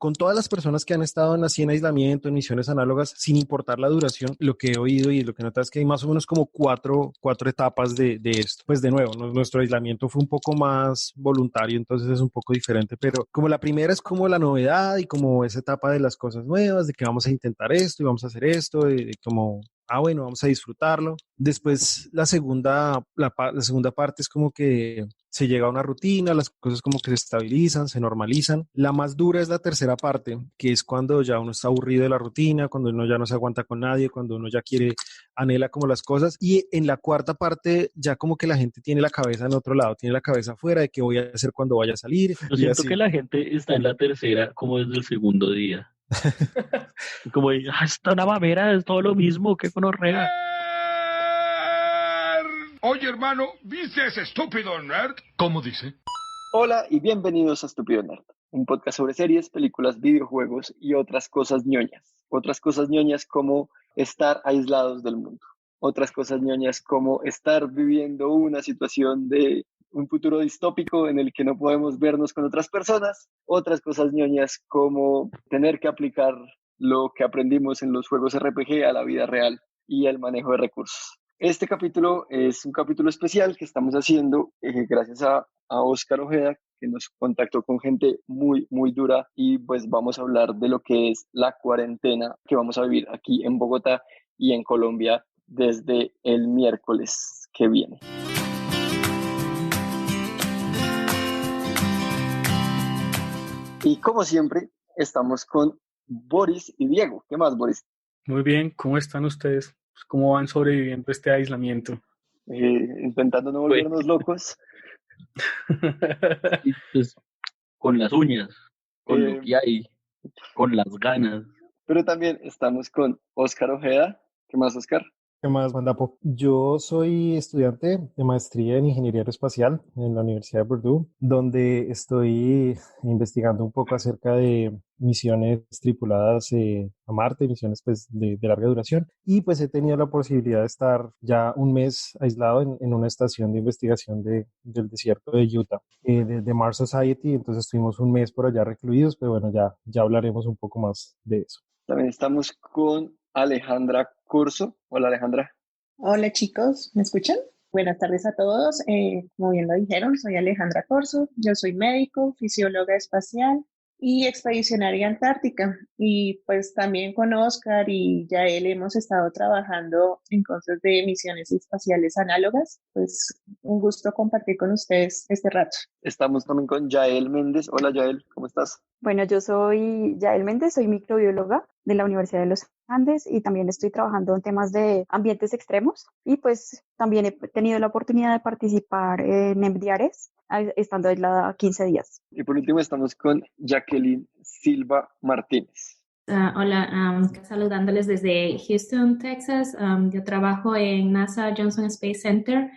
con todas las personas que han estado así en aislamiento, en misiones análogas, sin importar la duración, lo que he oído y lo que notas es que hay más o menos como cuatro etapas de esto. Pues de nuevo, nuestro aislamiento fue un poco más voluntario, entonces es un poco diferente, pero como la primera es como la novedad y como esa etapa de las cosas nuevas, de que vamos a intentar esto y vamos a hacer esto, de como bueno, vamos a disfrutarlo. Después la segunda parte es como que se llega a una rutina, las cosas como que se estabilizan, se normalizan. La más dura es la tercera parte, que es cuando ya uno está aburrido de la rutina, cuando uno ya no se aguanta con nadie, cuando uno ya anhela como las cosas. Y en la cuarta parte ya como que la gente tiene la cabeza en otro lado, tiene la cabeza afuera de qué voy a hacer cuando vaya a salir. Yo y siento así. que la gente está en la tercera como desde el segundo día. Como esta una mamera, es todo lo mismo, qué gonorrea. Oye, hermano, ¿viste ese estúpido nerd? ¿Cómo dice? Hola y bienvenidos a Estúpido Nerd, un podcast sobre series, películas, videojuegos y otras cosas ñoñas. Otras cosas ñoñas como estar aislados del mundo. Otras cosas ñoñas como estar viviendo una situación de un futuro distópico en el que no podemos vernos con otras personas. Otras cosas ñoñas como tener que aplicar lo que aprendimos en los juegos RPG a la vida real y el manejo de recursos. Este capítulo es un capítulo especial que estamos haciendo gracias a Óscar Ojeda, que nos contactó con gente muy, muy dura y pues vamos a hablar de lo que es la cuarentena que vamos a vivir aquí en Bogotá y en Colombia desde el miércoles que viene. Y como siempre, estamos con Boris y Diego. ¿Qué más, Boris? Muy bien, ¿cómo están ustedes? ¿Cómo van sobreviviendo este aislamiento? Intentando no volvernos locos. Y pues, con las uñas, con lo que hay, con las ganas. Pero también estamos con Óscar Ojeda. ¿Qué más, Óscar? ¿Qué más, Mandapo? Yo soy estudiante de maestría en Ingeniería Aeroespacial en la Universidad de Purdue, donde estoy investigando un poco acerca de misiones tripuladas a Marte, misiones pues, de larga duración. Y pues he tenido la posibilidad de estar ya un mes aislado en una estación de investigación del desierto de Utah, de Mars Society. Entonces estuvimos un mes por allá recluidos, pero bueno, ya hablaremos un poco más de eso. También estamos con Alejandra Curso. Hola, Alejandra. Hola chicos, ¿me escuchan? Buenas tardes a todos. Como bien lo dijeron, soy Alejandra Corso. Yo soy médico, fisióloga espacial y expedicionaria antártica. Y pues también con Oscar y Yael hemos estado trabajando en cosas de misiones espaciales análogas. Pues un gusto compartir con ustedes este rato. Estamos también con Yael Méndez. Hola, Yael, ¿cómo estás? Bueno, yo soy Yael Méndez, soy microbióloga de la Universidad de los Andes y también estoy trabajando en temas de ambientes extremos y pues también he tenido la oportunidad de participar en MDRs estando aislada 15 días. Y por último estamos con Jacqueline Silva Martínez. Hola, saludándoles desde Houston, Texas. Yo trabajo en NASA Johnson Space Center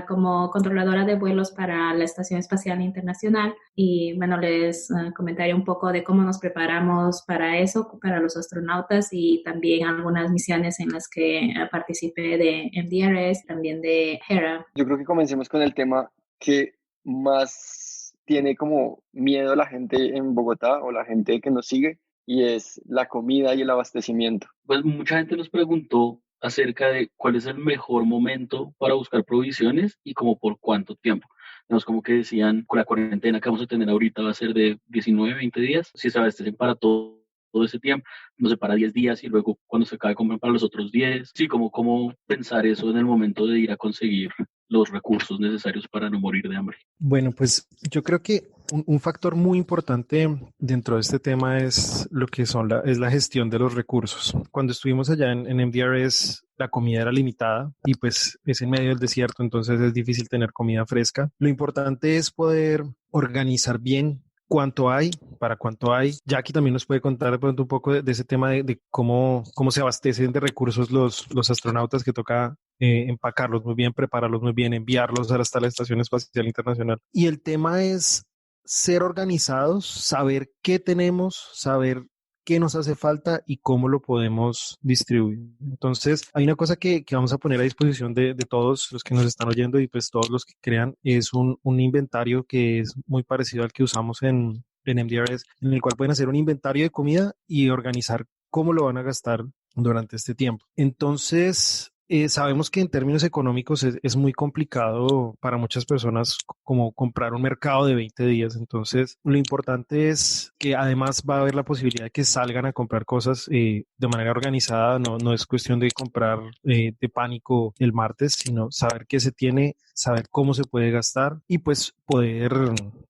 como controladora de vuelos para la Estación Espacial Internacional y bueno, les comentaré un poco de cómo nos preparamos para eso, para los astronautas y también algunas misiones en las que participé de MDRS, también de HERA. Yo creo que comencemos con el tema que más tiene como miedo la gente en Bogotá o la gente que nos sigue, y es la comida y el abastecimiento. Pues mucha gente nos preguntó acerca de cuál es el mejor momento para buscar provisiones y como por cuánto tiempo. Digamos, como que decían, con la cuarentena que vamos a tener ahorita va a ser de 19, 20 días, si se abastecen para todo ese tiempo, no sé, para 10 días y luego cuando se acabe compran para los otros 10. Sí, como pensar eso en el momento de ir a conseguir los recursos necesarios para no morir de hambre. Bueno, pues yo creo que un factor muy importante dentro de este tema es lo que es la gestión de los recursos. Cuando estuvimos allá en MDRS, la comida era limitada y pues es en medio del desierto, entonces es difícil tener comida fresca. Lo importante es poder organizar bien cuánto hay, para cuánto hay. Jackie también nos puede contar de pronto un poco de ese tema de cómo se abastecen de recursos los astronautas, que toca empacarlos muy bien, prepararlos muy bien, enviarlos hasta la Estación Espacial Internacional. Y el tema es ser organizados, saber qué tenemos, saber qué nos hace falta y cómo lo podemos distribuir. Entonces, hay una cosa que vamos a poner a disposición de todos los que nos están oyendo y pues todos los que crean, es un inventario que es muy parecido al que usamos en en MDRS, en el cual pueden hacer un inventario de comida y organizar cómo lo van a gastar durante este tiempo. Entonces, sabemos que en términos económicos es muy complicado para muchas personas como comprar un mercado de 20 días. Entonces, lo importante es que además va a haber la posibilidad de que salgan a comprar cosas de manera organizada. No es cuestión de comprar de pánico el martes, sino saber qué se tiene, saber cómo se puede gastar y pues poder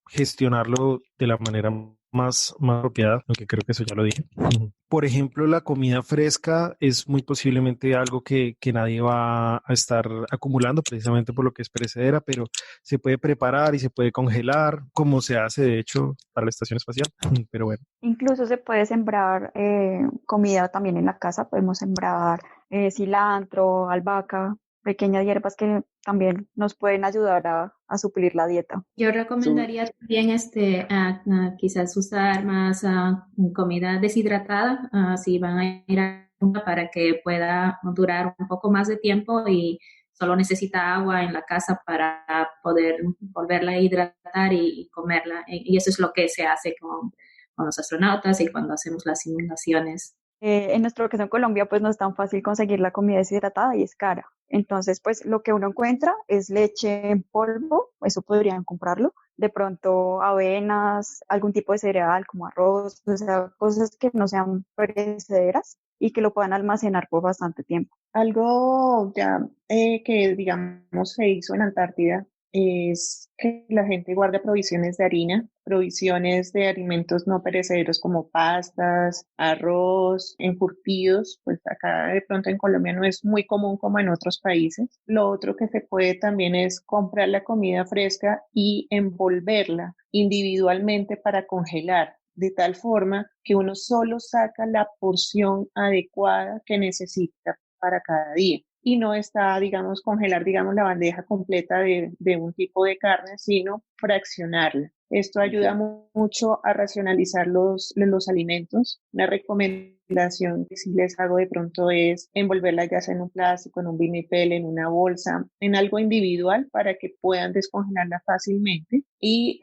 gestionarlo de la manera más apropiada, aunque creo que eso ya lo dije. Por ejemplo, la comida fresca es muy posiblemente algo que nadie va a estar acumulando precisamente por lo que es perecedera, pero se puede preparar y se puede congelar, como se hace de hecho para la estación espacial. Pero bueno. Incluso se puede sembrar comida también en la casa, podemos sembrar cilantro, albahaca, pequeñas hierbas que también nos pueden ayudar a suplir la dieta. Yo recomendaría también quizás usar más comida deshidratada, si van a ir para que pueda durar un poco más de tiempo y solo necesita agua en la casa para poder volverla a hidratar y comerla. Y eso es lo que se hace con los astronautas y cuando hacemos las simulaciones. En nuestro caso en Colombia pues no es tan fácil conseguir la comida deshidratada y es cara. Entonces pues lo que uno encuentra es leche en polvo, eso podrían comprarlo. De pronto avenas, algún tipo de cereal como arroz, o sea, cosas que no sean perecederas y que lo puedan almacenar por bastante tiempo. Algo ya que digamos se hizo en Antártida es que la gente guarda provisiones de harina, provisiones de alimentos no perecederos como pastas, arroz, encurtidos, pues acá de pronto en Colombia no es muy común como en otros países. Lo otro que se puede también es comprar la comida fresca y envolverla individualmente para congelar, de tal forma que uno solo saca la porción adecuada que necesita para cada día. Y no está, digamos, congelar, digamos, la bandeja completa de un tipo de carne, sino fraccionarla. Esto ayuda mucho a racionalizar los alimentos. Una recomendación que sí les hago de pronto es envolverla ya sea en un plástico, en un vinipel, en una bolsa, en algo individual para que puedan descongelarla fácilmente y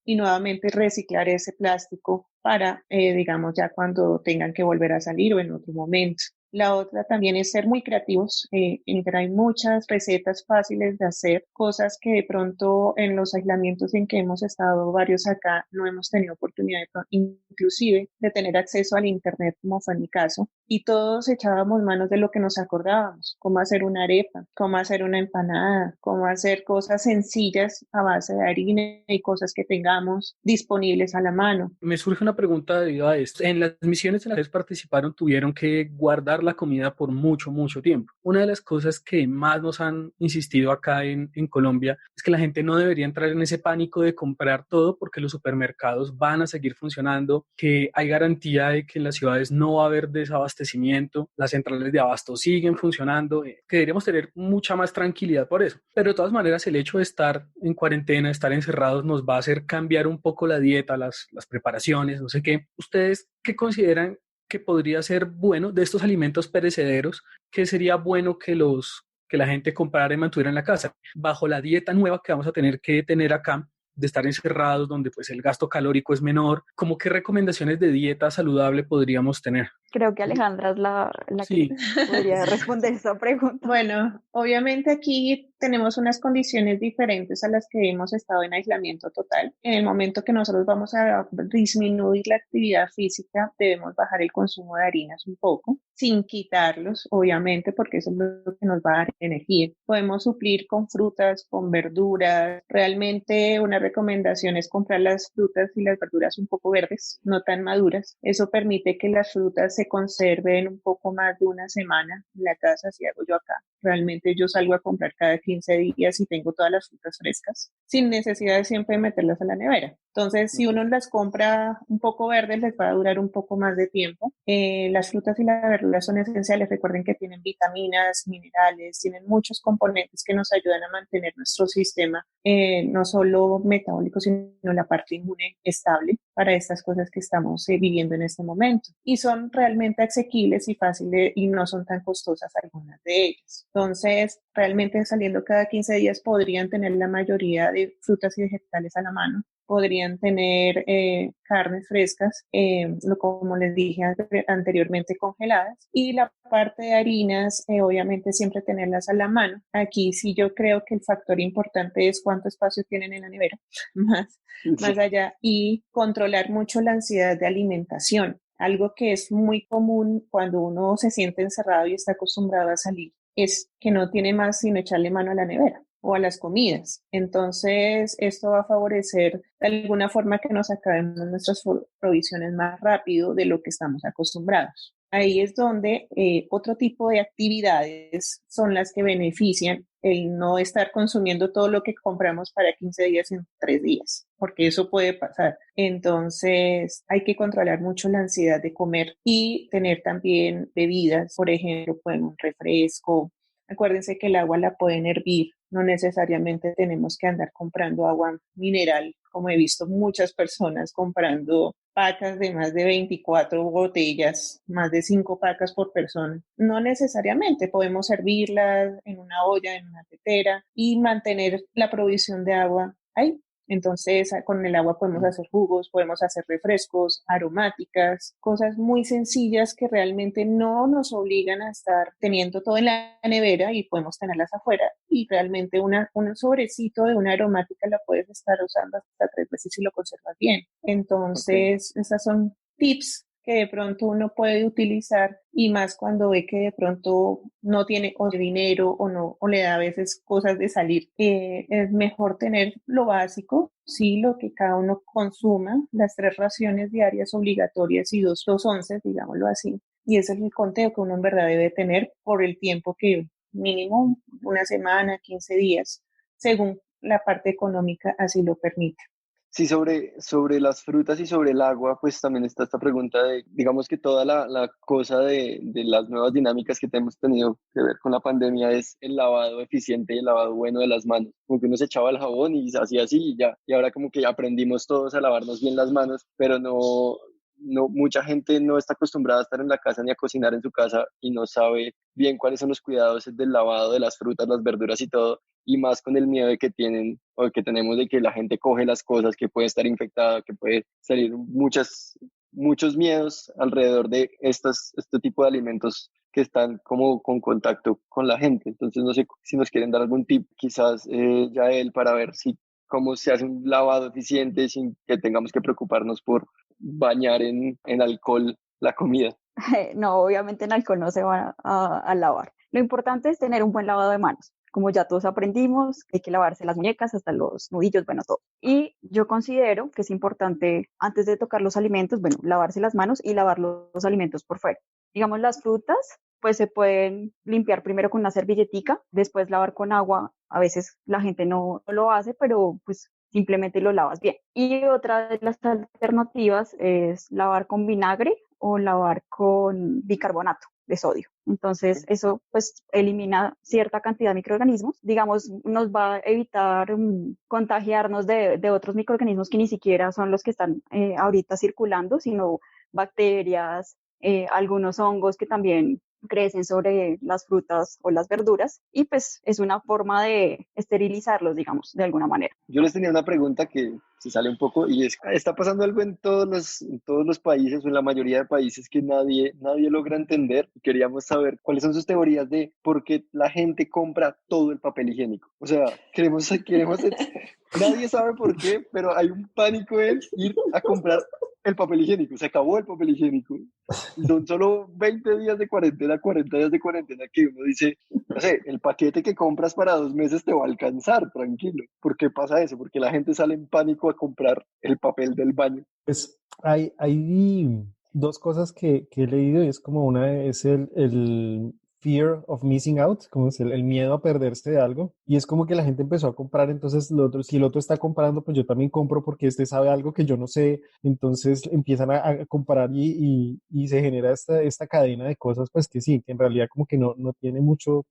nuevamente reciclar ese plástico para, digamos, ya cuando tengan que volver a salir o en otro momento. La otra también es ser muy creativos. En Internet hay muchas recetas fáciles de hacer, cosas que de pronto en los aislamientos en que hemos estado varios acá no hemos tenido oportunidad inclusive de tener acceso al Internet, como fue en mi caso, y todos echábamos manos de lo que nos acordábamos, cómo hacer una arepa, cómo hacer una empanada, cómo hacer cosas sencillas a base de harina y cosas que tengamos disponibles a la mano. Me surge una pregunta debido a esto. En las misiones en las que participaron tuvieron que guardar la comida por mucho tiempo. Una de las cosas que más nos han insistido acá en Colombia es que la gente no debería entrar en ese pánico de comprar todo porque los supermercados van a seguir funcionando, que hay garantía de que en las ciudades no va a haber desabastecimiento, las centrales de abasto siguen funcionando, que deberíamos tener mucha más tranquilidad por eso. Pero de todas maneras el hecho de estar en cuarentena, estar encerrados nos va a hacer cambiar un poco la dieta, las preparaciones, no sé qué. ¿Ustedes qué consideran que podría ser bueno de estos alimentos perecederos? ¿Qué sería bueno que la gente comprara y mantuviera en la casa? Bajo la dieta nueva que vamos a tener que tener acá, de estar encerrados, donde pues el gasto calórico es menor, ¿cómo qué recomendaciones de dieta saludable podríamos tener? Creo que Alejandra es la Sí. que podría responder esa pregunta. Bueno, obviamente aquí tenemos unas condiciones diferentes a las que hemos estado en aislamiento total. En el momento que nosotros vamos a disminuir la actividad física, debemos bajar el consumo de harinas un poco, sin quitarlos, obviamente, porque eso es lo que nos va a dar energía. Podemos suplir con frutas, con verduras. Realmente una recomendación es comprar las frutas y las verduras un poco verdes, no tan maduras. Eso permite que las frutas se conserven un poco más de una semana en la casa, así hago yo acá. Realmente yo salgo a comprar cada 15 días y tengo todas las frutas frescas, sin necesidad de siempre meterlas a la nevera. Entonces, si uno las compra un poco verdes, les va a durar un poco más de tiempo. Las frutas y las verduras son esenciales. Recuerden que tienen vitaminas, minerales, tienen muchos componentes que nos ayudan a mantener nuestro sistema, no solo metabólico, sino la parte inmune estable para estas cosas que estamos viviendo en este momento. Y son realmente asequibles y fáciles y no son tan costosas algunas de ellas. Entonces, realmente saliendo cada 15 días podrían tener la mayoría de frutas y vegetales a la mano. Podrían tener carnes frescas, como les dije anteriormente, congeladas. Y la parte de harinas, obviamente siempre tenerlas a la mano. Aquí sí yo creo que el factor importante es cuánto espacio tienen en la nevera, más allá, y controlar mucho la ansiedad de alimentación. Algo que es muy común cuando uno se siente encerrado y está acostumbrado a salir es que no tiene más sino echarle mano a la nevera o a las comidas. Entonces, esto va a favorecer de alguna forma que nos acabemos nuestras provisiones más rápido de lo que estamos acostumbrados. Ahí es donde otro tipo de actividades son las que benefician el no estar consumiendo todo lo que compramos para 15 días en 3 días, porque eso puede pasar. Entonces, hay que controlar mucho la ansiedad de comer y tener también bebidas, por ejemplo, pueden un refresco. Acuérdense que el agua la pueden hervir, no necesariamente tenemos que andar comprando agua mineral, como he visto muchas personas comprando pacas de más de 24 botellas, más de 5 pacas por persona. No necesariamente, podemos hervirlas en una olla, en una tetera y mantener la provisión de agua ahí. Entonces, con el agua podemos hacer jugos, podemos hacer refrescos, aromáticas, cosas muy sencillas que realmente no nos obligan a estar teniendo todo en la nevera y podemos tenerlas afuera. Y realmente un sobrecito de una aromática la puedes estar usando hasta 3 veces si lo conservas bien. Entonces, esas son tips que de pronto uno puede utilizar y más cuando ve que de pronto no tiene o dinero o no, o le da a veces cosas de salir. Es mejor tener lo básico, sí, lo que cada uno consuma, las 3 raciones diarias obligatorias y dos onces, digámoslo así. Y ese es el conteo que uno en verdad debe tener por el tiempo que mínimo una semana, 15 días, según la parte económica así lo permite. Sí, sobre las frutas y sobre el agua, pues también está esta pregunta de, digamos que toda la cosa de las nuevas dinámicas que hemos tenido que ver con la pandemia es el lavado eficiente y el lavado bueno de las manos. Como que uno se echaba el jabón y se hacía así y ya. Y ahora como que aprendimos todos a lavarnos bien las manos, pero mucha gente no está acostumbrada a estar en la casa ni a cocinar en su casa y no sabe bien cuáles son los cuidados del lavado de las frutas, las verduras y todo, y más con el miedo de que tienen o que tenemos de que la gente coge las cosas, que puede estar infectada, que puede salir muchos miedos alrededor de este tipo de alimentos que están como con contacto con la gente. Entonces no sé si nos quieren dar algún tip, quizás Yael, para ver cómo se hace un lavado eficiente sin que tengamos que preocuparnos por bañar en alcohol la comida. No, obviamente en alcohol no se va a lavar. Lo importante es tener un buen lavado de manos. Como ya todos aprendimos, hay que lavarse las muñecas hasta los nudillos, bueno, todo. Y yo considero que es importante, antes de tocar los alimentos, bueno, lavarse las manos y lavar los alimentos por fuera. Digamos, las frutas, pues se pueden limpiar primero con una servilletica, después lavar con agua. A veces la gente no lo hace, pero pues simplemente lo lavas bien. Y otra de las alternativas es lavar con vinagre o lavar con bicarbonato de sodio. Entonces, eso pues elimina cierta cantidad de microorganismos. Digamos, nos va a evitar contagiarnos de otros microorganismos que ni siquiera son los que están ahorita circulando, sino bacterias, algunos hongos que también crecen sobre las frutas o las verduras, y pues es una forma de esterilizarlos, digamos, de alguna manera. Yo les tenía una pregunta que se sale un poco y es, está pasando algo en todos los países o en la mayoría de países que nadie logra entender. Queríamos saber cuáles son sus teorías de por qué la gente compra todo el papel higiénico. O sea, nadie sabe por qué, pero hay un pánico en ir a comprar el papel higiénico. Se acabó el papel higiénico. Y son solo 20 días de cuarentena, 40 días de cuarentena que uno dice, no sé, el paquete que compras para 2 meses te va a alcanzar, tranquilo. ¿Por qué pasa eso? Porque la gente sale en pánico a comprar el papel del baño. Pues hay 2 cosas que he leído y es como una es el fear of missing out, como es el miedo a perderse de algo. Y es como que la gente empezó a comprar, entonces si el otro está comprando, pues yo también compro porque este sabe algo que yo no sé. Entonces empiezan a comparar y se genera esta cadena de cosas, pues que sí, que en realidad como que no tiene mucho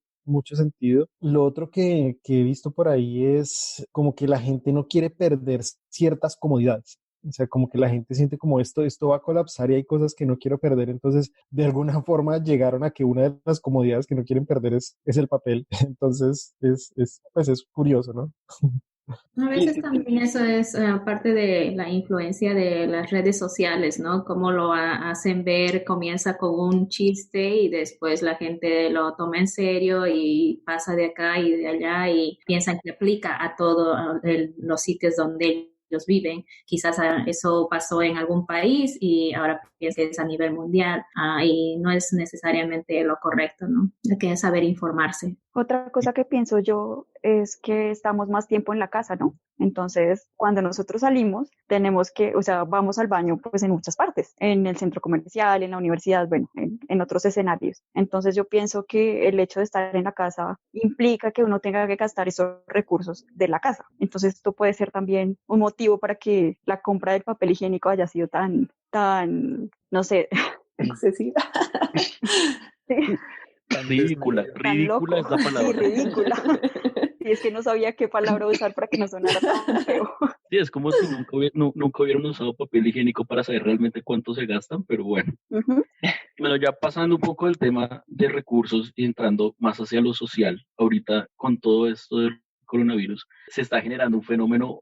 sentido. Lo otro que he visto por ahí es como que la gente no quiere perder ciertas comodidades. O sea, como que la gente siente como esto va a colapsar y hay cosas que no quiero perder. Entonces, de alguna forma llegaron a que una de las comodidades que no quieren perder es el papel. Entonces, pues es curioso, ¿no? A veces también eso es parte de la influencia de las redes sociales, ¿no? Cómo lo hacen ver, comienza con un chiste y después la gente lo toma en serio y pasa de acá y de allá y piensan que aplica a todos los sitios donde ellos viven. Quizás eso pasó en algún país y ahora piensan que es a nivel mundial y no es necesariamente lo correcto, ¿no? Hay que saber informarse. Otra cosa que pienso yo es que estamos más tiempo en la casa, ¿no? Entonces, cuando nosotros salimos, tenemos que, o sea, vamos al baño pues en muchas partes, en el centro comercial, en la universidad, bueno, en otros escenarios. Entonces, yo pienso que el hecho de estar en la casa implica que uno tenga que gastar esos recursos de la casa. Entonces, esto puede ser también un motivo para que la compra del papel higiénico haya sido tan, no sé. Excesiva. Sí. Ridícula es la palabra. Sí, ridícula. Y es que no sabía qué palabra usar para que no sonara tan feo. Sí, es como si nunca hubieran usado papel higiénico para saber realmente cuánto se gastan, pero bueno. Uh-huh. Bueno, ya pasando un poco del tema de recursos y entrando más hacia lo social, ahorita con todo esto del coronavirus, se está generando un fenómeno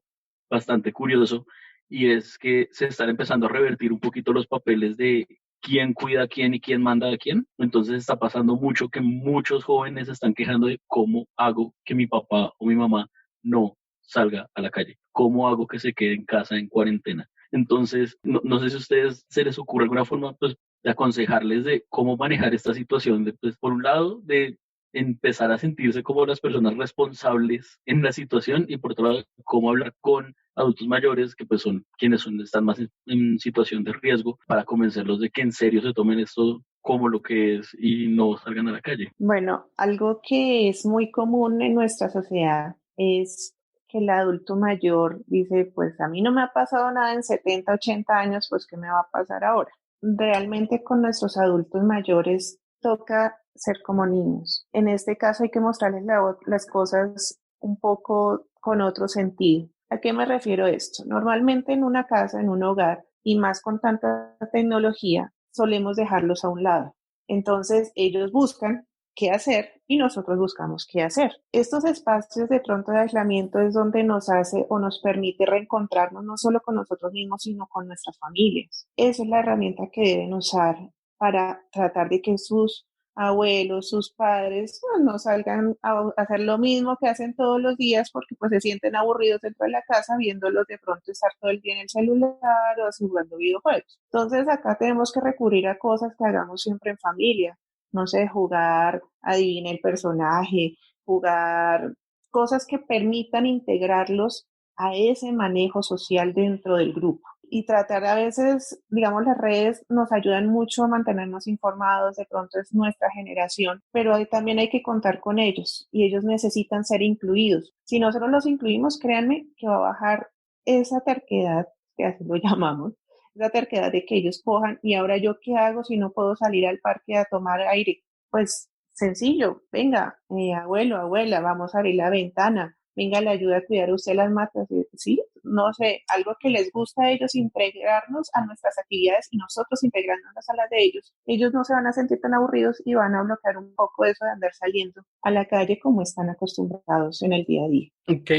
bastante curioso y es que se están empezando a revertir un poquito los papeles de quién cuida a quién y quién manda a quién. Entonces está pasando mucho que muchos jóvenes se están quejando de cómo hago que mi papá o mi mamá no salga a la calle, cómo hago que se quede en casa en cuarentena. Entonces, no sé si a ustedes se les ocurre alguna forma pues, de aconsejarles de cómo manejar esta situación, de, pues, por un lado, de empezar a sentirse como las personas responsables en la situación y por otro lado, cómo hablar con adultos mayores que pues son quienes están más en situación de riesgo para convencerlos de que en serio se tomen esto como lo que es y no salgan a la calle. Bueno, algo que es muy común en nuestra sociedad es que el adulto mayor dice, pues a mí no me ha pasado nada en 70, 80 años, pues ¿qué me va a pasar ahora? Realmente con nuestros adultos mayores toca ser como niños. En este caso hay que mostrarles las cosas un poco con otro sentido. ¿A qué me refiero a esto? Normalmente en una casa, en un hogar, y más con tanta tecnología, solemos dejarlos a un lado. Entonces ellos buscan qué hacer y nosotros buscamos qué hacer. Estos espacios de pronto de aislamiento es donde nos hace o nos permite reencontrarnos no solo con nosotros mismos, sino con nuestras familias. Esa es la herramienta que deben usar para tratar de que sus abuelos, sus padres, pues, no salgan a hacer lo mismo que hacen todos los días porque pues se sienten aburridos dentro de la casa viéndolos de pronto estar todo el día en el celular o jugando videojuegos. Entonces acá tenemos que recurrir a cosas que hagamos siempre en familia. No sé, jugar, adivina el personaje, jugar cosas que permitan integrarlos a ese manejo social dentro del grupo. Y tratar a veces, digamos, las redes nos ayudan mucho a mantenernos informados, de pronto es nuestra generación, pero también hay que contar con ellos y ellos necesitan ser incluidos. Si nosotros los incluimos, créanme que va a bajar esa terquedad, que así lo llamamos, esa terquedad de que ellos cojan y ahora yo qué hago si no puedo salir al parque a tomar aire. Pues sencillo, venga, abuelo, abuela, vamos a abrir la ventana, venga, le ayuda a cuidar a usted las matas, ¿sí? No sé, algo que les gusta a ellos, integrarnos a nuestras actividades y nosotros integrándonos a las de ellos. Ellos no se van a sentir tan aburridos y van a bloquear un poco eso de andar saliendo a la calle como están acostumbrados en el día a día. Ok,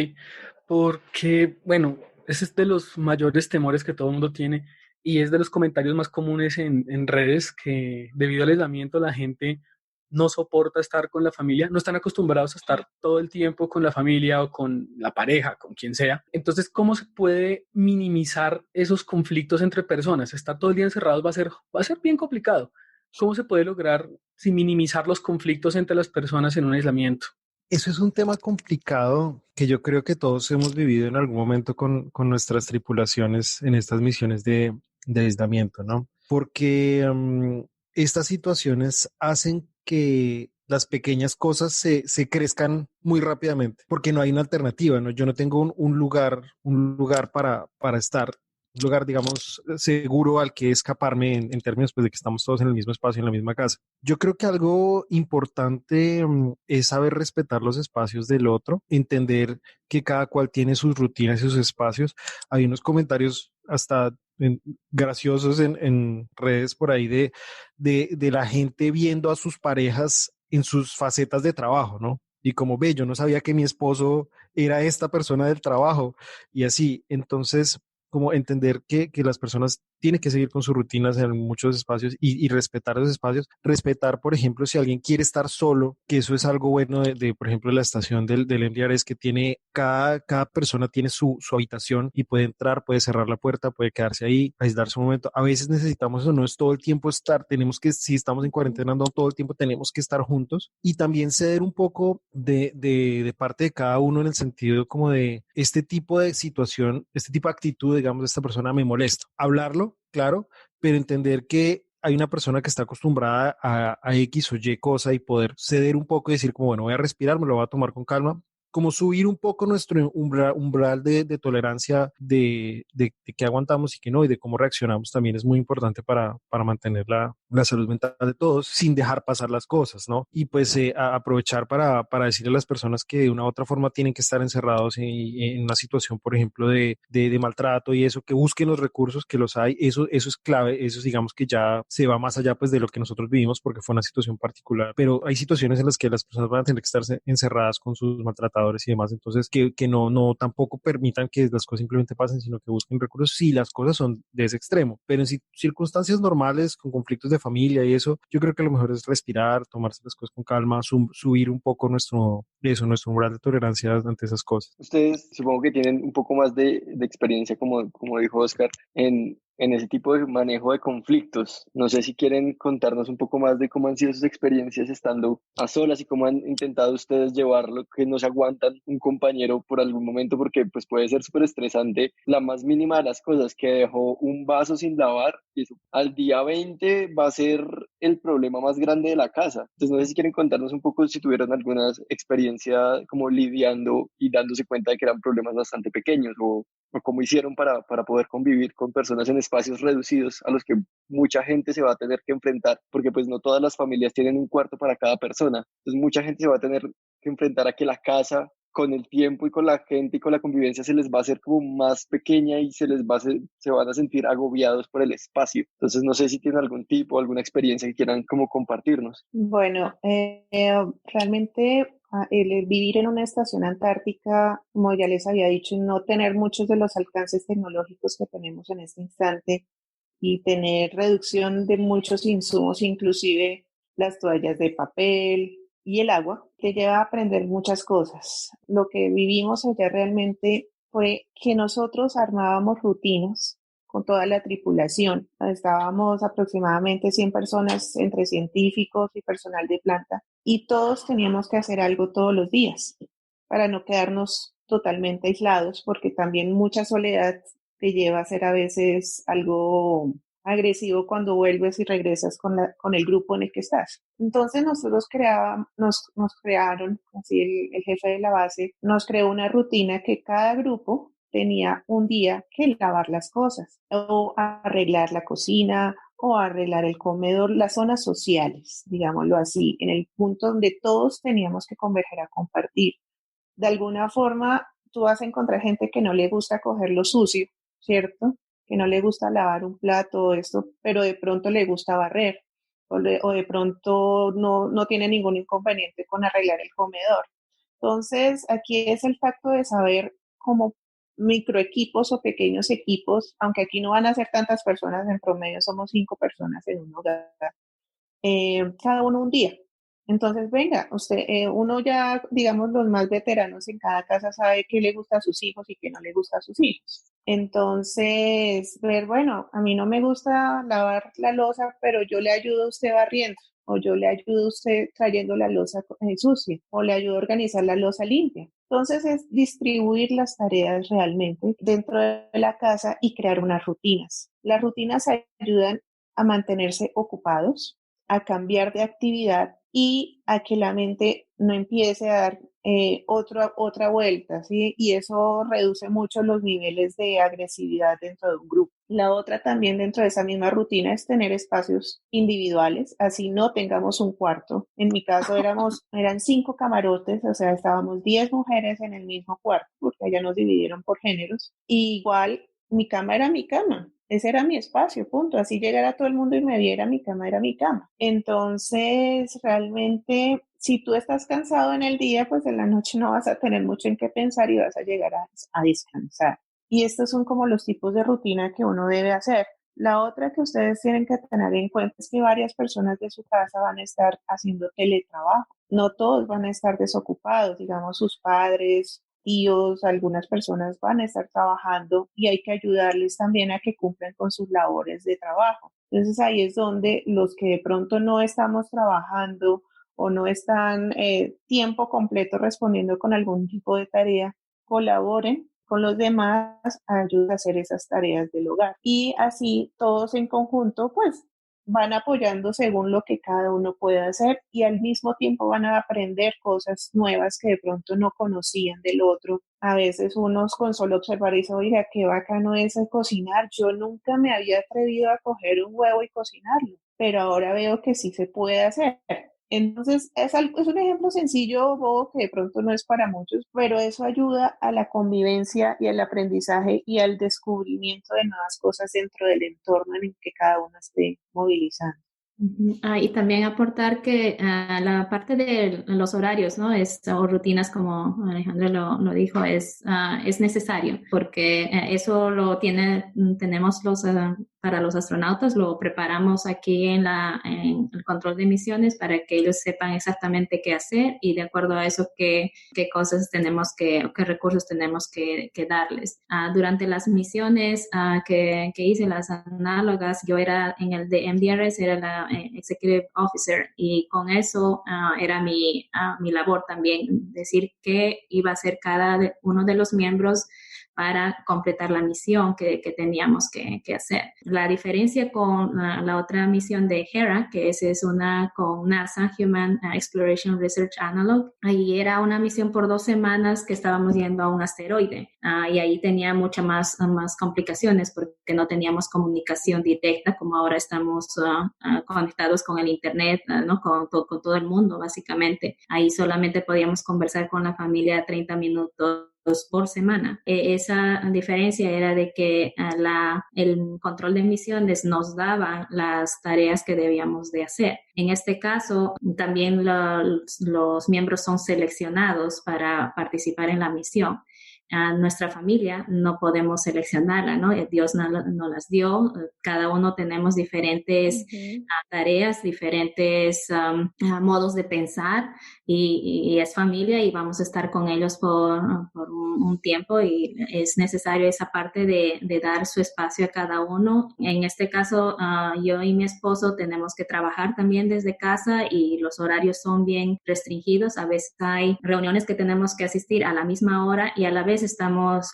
porque, bueno, ese es de los mayores temores que todo el mundo tiene y es de los comentarios más comunes en redes que debido al aislamiento la gente no soporta estar con la familia, no están acostumbrados a estar todo el tiempo con la familia o con la pareja, con quien sea. Entonces, ¿cómo se puede minimizar esos conflictos entre personas? Estar todo el día encerrados va a ser bien complicado. ¿Cómo se puede lograr sin minimizar los conflictos entre las personas en un aislamiento? Eso es un tema complicado que yo creo que todos hemos vivido en algún momento con nuestras tripulaciones en estas misiones de aislamiento, ¿no? Porque estas situaciones hacen que las pequeñas cosas se crezcan muy rápidamente, porque no hay una alternativa, ¿no? Yo no tengo un lugar para estar, un lugar, digamos, seguro al que escaparme en términos pues, de que estamos todos en el mismo espacio, en la misma casa. Yo creo que algo importante es saber respetar los espacios del otro, entender que cada cual tiene sus rutinas y sus espacios. Hay unos comentarios hasta graciosos en redes por ahí de la gente viendo a sus parejas en sus facetas de trabajo, ¿no? Y como ve, yo no sabía que mi esposo era esta persona del trabajo y así. Entonces, como entender que las personas tienen que seguir con sus rutinas en muchos espacios y respetar esos espacios. Respetar, por ejemplo, si alguien quiere estar solo, que eso es algo bueno por ejemplo, la estación del MDR es que tiene, cada persona tiene su habitación y puede entrar, puede cerrar la puerta, puede quedarse ahí, aislarse un momento. A veces necesitamos eso, no es todo el tiempo estar, tenemos que, si estamos en cuarentena, no todo el tiempo tenemos que estar juntos y también ceder un poco de parte de cada uno en el sentido como de este tipo de situación, este tipo de actitud, digamos, de esta persona me molesta. Hablarlo, claro, pero entender que hay una persona que está acostumbrada a X o Y cosa y poder ceder un poco y decir como, bueno, voy a respirar, me lo voy a tomar con calma, como subir un poco nuestro umbral de tolerancia de qué aguantamos y qué no, y de cómo reaccionamos también es muy importante para mantener la salud mental de todos sin dejar pasar las cosas, ¿no? Y pues aprovechar para decirle a las personas que de una u otra forma tienen que estar encerrados en una situación, por ejemplo, de maltrato y eso, que busquen los recursos, que los hay, eso es clave, eso digamos que ya se va más allá pues de lo que nosotros vivimos porque fue una situación particular, pero hay situaciones en las que las personas van a tener que estar encerradas con sus maltratadores y demás, entonces que no tampoco permitan que las cosas simplemente pasen, sino que busquen recursos si las cosas son de ese extremo, pero en circunstancias normales, con conflictos de familia y eso, yo creo que lo mejor es respirar, tomarse las cosas con calma, subir un poco nuestro umbral de tolerancia ante esas cosas. Ustedes supongo que tienen un poco más de experiencia, como dijo Oscar, en ese tipo de manejo de conflictos. No sé si quieren contarnos un poco más de cómo han sido sus experiencias estando a solas y cómo han intentado ustedes llevarlo, que no se aguantan un compañero por algún momento, porque pues puede ser súper estresante la más mínima de las cosas, que dejó un vaso sin lavar y eso al día 20 va a ser el problema más grande de la casa. Entonces no sé si quieren contarnos un poco si tuvieron alguna experiencia como lidiando y dándose cuenta de que eran problemas bastante pequeños o cómo hicieron para poder convivir con personas en espacios reducidos a los que mucha gente se va a tener que enfrentar, porque pues no todas las familias tienen un cuarto para cada persona. Entonces mucha gente se va a tener que enfrentar a que la casa con el tiempo y con la gente y con la convivencia se les va a hacer como más pequeña y se van a sentir agobiados por el espacio. Entonces no sé si tienen algún tipo, alguna experiencia que quieran como compartirnos. Bueno, realmente el vivir en una estación antártica, como ya les había dicho, no tener muchos de los alcances tecnológicos que tenemos en este instante y tener reducción de muchos insumos, inclusive las toallas de papel y el agua, te lleva a aprender muchas cosas. Lo que vivimos allá realmente fue que nosotros armábamos rutinas con toda la tripulación. Estábamos aproximadamente 100 personas entre científicos y personal de planta y todos teníamos que hacer algo todos los días para no quedarnos totalmente aislados, porque también mucha soledad te lleva a ser a veces algo agresivo cuando vuelves y regresas con el grupo en el que estás. Entonces nosotros nos crearon, así el jefe de la base, nos creó una rutina que cada grupo tenía un día que lavar las cosas o arreglar la cocina o arreglar el comedor, las zonas sociales, digámoslo así, en el punto donde todos teníamos que converger a compartir. De alguna forma, tú vas a encontrar gente que no le gusta coger lo sucio, ¿cierto? Que no le gusta lavar un plato o esto, pero de pronto le gusta barrer o de pronto no tiene ningún inconveniente con arreglar el comedor. Entonces, aquí es el tacto de saber cómo microequipos o pequeños equipos, aunque aquí no van a ser tantas personas, en promedio somos 5 personas en un hogar, cada uno un día. Entonces, venga, uno ya, digamos, los más veteranos en cada casa sabe qué le gusta a sus hijos y qué no le gusta a sus hijos. Entonces, ver, bueno, a mí no me gusta lavar la loza, pero yo le ayudo a usted barriendo, o yo le ayudo a usted trayendo la loza sucia, o le ayudo a organizar la loza limpia. Entonces, es distribuir las tareas realmente dentro de la casa y crear unas rutinas. Las rutinas ayudan a mantenerse ocupados, a cambiar de actividad y a que la mente no empiece a dar otra vuelta, ¿sí? Y eso reduce mucho los niveles de agresividad dentro de un grupo. La otra también dentro de esa misma rutina es tener espacios individuales, así no tengamos un cuarto. En mi caso eran 5 camarotes, o sea, estábamos 10 mujeres en el mismo cuarto, porque allá nos dividieron por géneros. Y igual mi cama era mi cama. Ese era mi espacio, punto. Así llegara todo el mundo y me viera, mi cama era mi cama. Entonces, realmente, si tú estás cansado en el día, pues en la noche no vas a tener mucho en qué pensar y vas a llegar a descansar. Y estos son como los tipos de rutina que uno debe hacer. La otra que ustedes tienen que tener en cuenta es que varias personas de su casa van a estar haciendo teletrabajo. No todos van a estar desocupados, digamos sus padres, tíos, algunas personas van a estar trabajando y hay que ayudarles también a que cumplan con sus labores de trabajo. Entonces ahí es donde los que de pronto no estamos trabajando o no están tiempo completo respondiendo con algún tipo de tarea, colaboren con los demás, ayuda a hacer esas tareas del hogar. Y así todos en conjunto, pues van apoyando según lo que cada uno pueda hacer y al mismo tiempo van a aprender cosas nuevas que de pronto no conocían del otro. A veces unos con solo observar y decir, oiga, qué bacano es cocinar. Yo nunca me había atrevido a coger un huevo y cocinarlo, pero ahora veo que sí se puede hacer. Entonces, es un ejemplo sencillo, bobo, que de pronto no es para muchos, pero eso ayuda a la convivencia y al aprendizaje y al descubrimiento de nuevas cosas dentro del entorno en el que cada uno esté movilizando. Y también aportar que la parte de los horarios, ¿no? O rutinas, como Alejandro lo dijo, es necesario, porque eso tenemos para los astronautas, lo preparamos aquí en el control de misiones para que ellos sepan exactamente qué hacer y de acuerdo a eso qué cosas qué recursos tenemos que darles. Durante las misiones que hice, las análogas, yo era en el de MDRS, era la Executive Officer y con eso era mi labor también, decir qué iba a hacer cada uno de los miembros para completar la misión que teníamos que hacer. La diferencia con la otra misión de HERA, que es una con NASA, Human Exploration Research Analog, ahí era una misión por 2 semanas que estábamos yendo a un asteroide y ahí tenía muchas más complicaciones porque no teníamos comunicación directa como ahora estamos conectados con el internet, ¿no? con todo el mundo básicamente. Ahí solamente podíamos conversar con la familia 30 minutos por semana. Esa diferencia era de que el control de misiones nos daba las tareas que debíamos de hacer. En este caso, también los miembros son seleccionados para participar en la misión. Nuestra familia no podemos seleccionarla, ¿no? Dios no las dio. Cada uno tenemos diferentes tareas, diferentes modos de pensar y es familia y vamos a estar con ellos por un tiempo y es necesario esa parte de dar su espacio a cada uno. En este caso, yo y mi esposo tenemos que trabajar también desde casa y los horarios son bien restringidos. A veces hay reuniones que tenemos que asistir a la misma hora y a la vez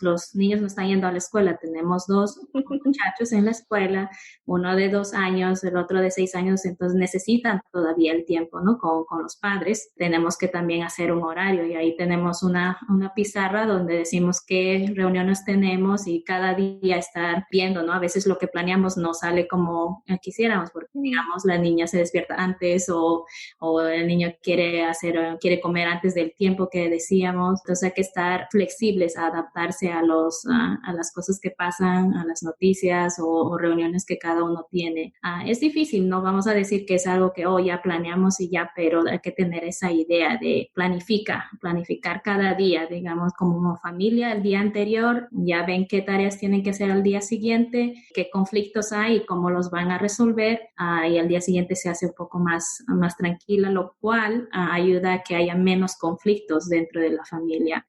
los niños no están yendo a la escuela. Tenemos 2 muchachos en la escuela, uno de 2 años, el otro de 6 años, entonces necesitan todavía el tiempo, ¿no? Con los padres. Tenemos que también hacer un horario y ahí tenemos una pizarra donde decimos qué reuniones tenemos y cada día estar viendo, ¿no? A veces lo que planeamos no sale como quisiéramos porque, digamos, la niña se despierta antes o el niño quiere comer antes del tiempo que decíamos. Entonces hay que estar flexibles a adaptarse a las cosas que pasan, a las noticias o reuniones que cada uno tiene. Es difícil, no vamos a decir que es algo que ya planeamos y ya, pero hay que tener esa idea de planificar cada día, digamos, como familia el día anterior, ya ven qué tareas tienen que hacer al día siguiente, qué conflictos hay y cómo los van a resolver y al día siguiente se hace un poco más tranquila, lo cual ayuda a que haya menos conflictos dentro de la familia.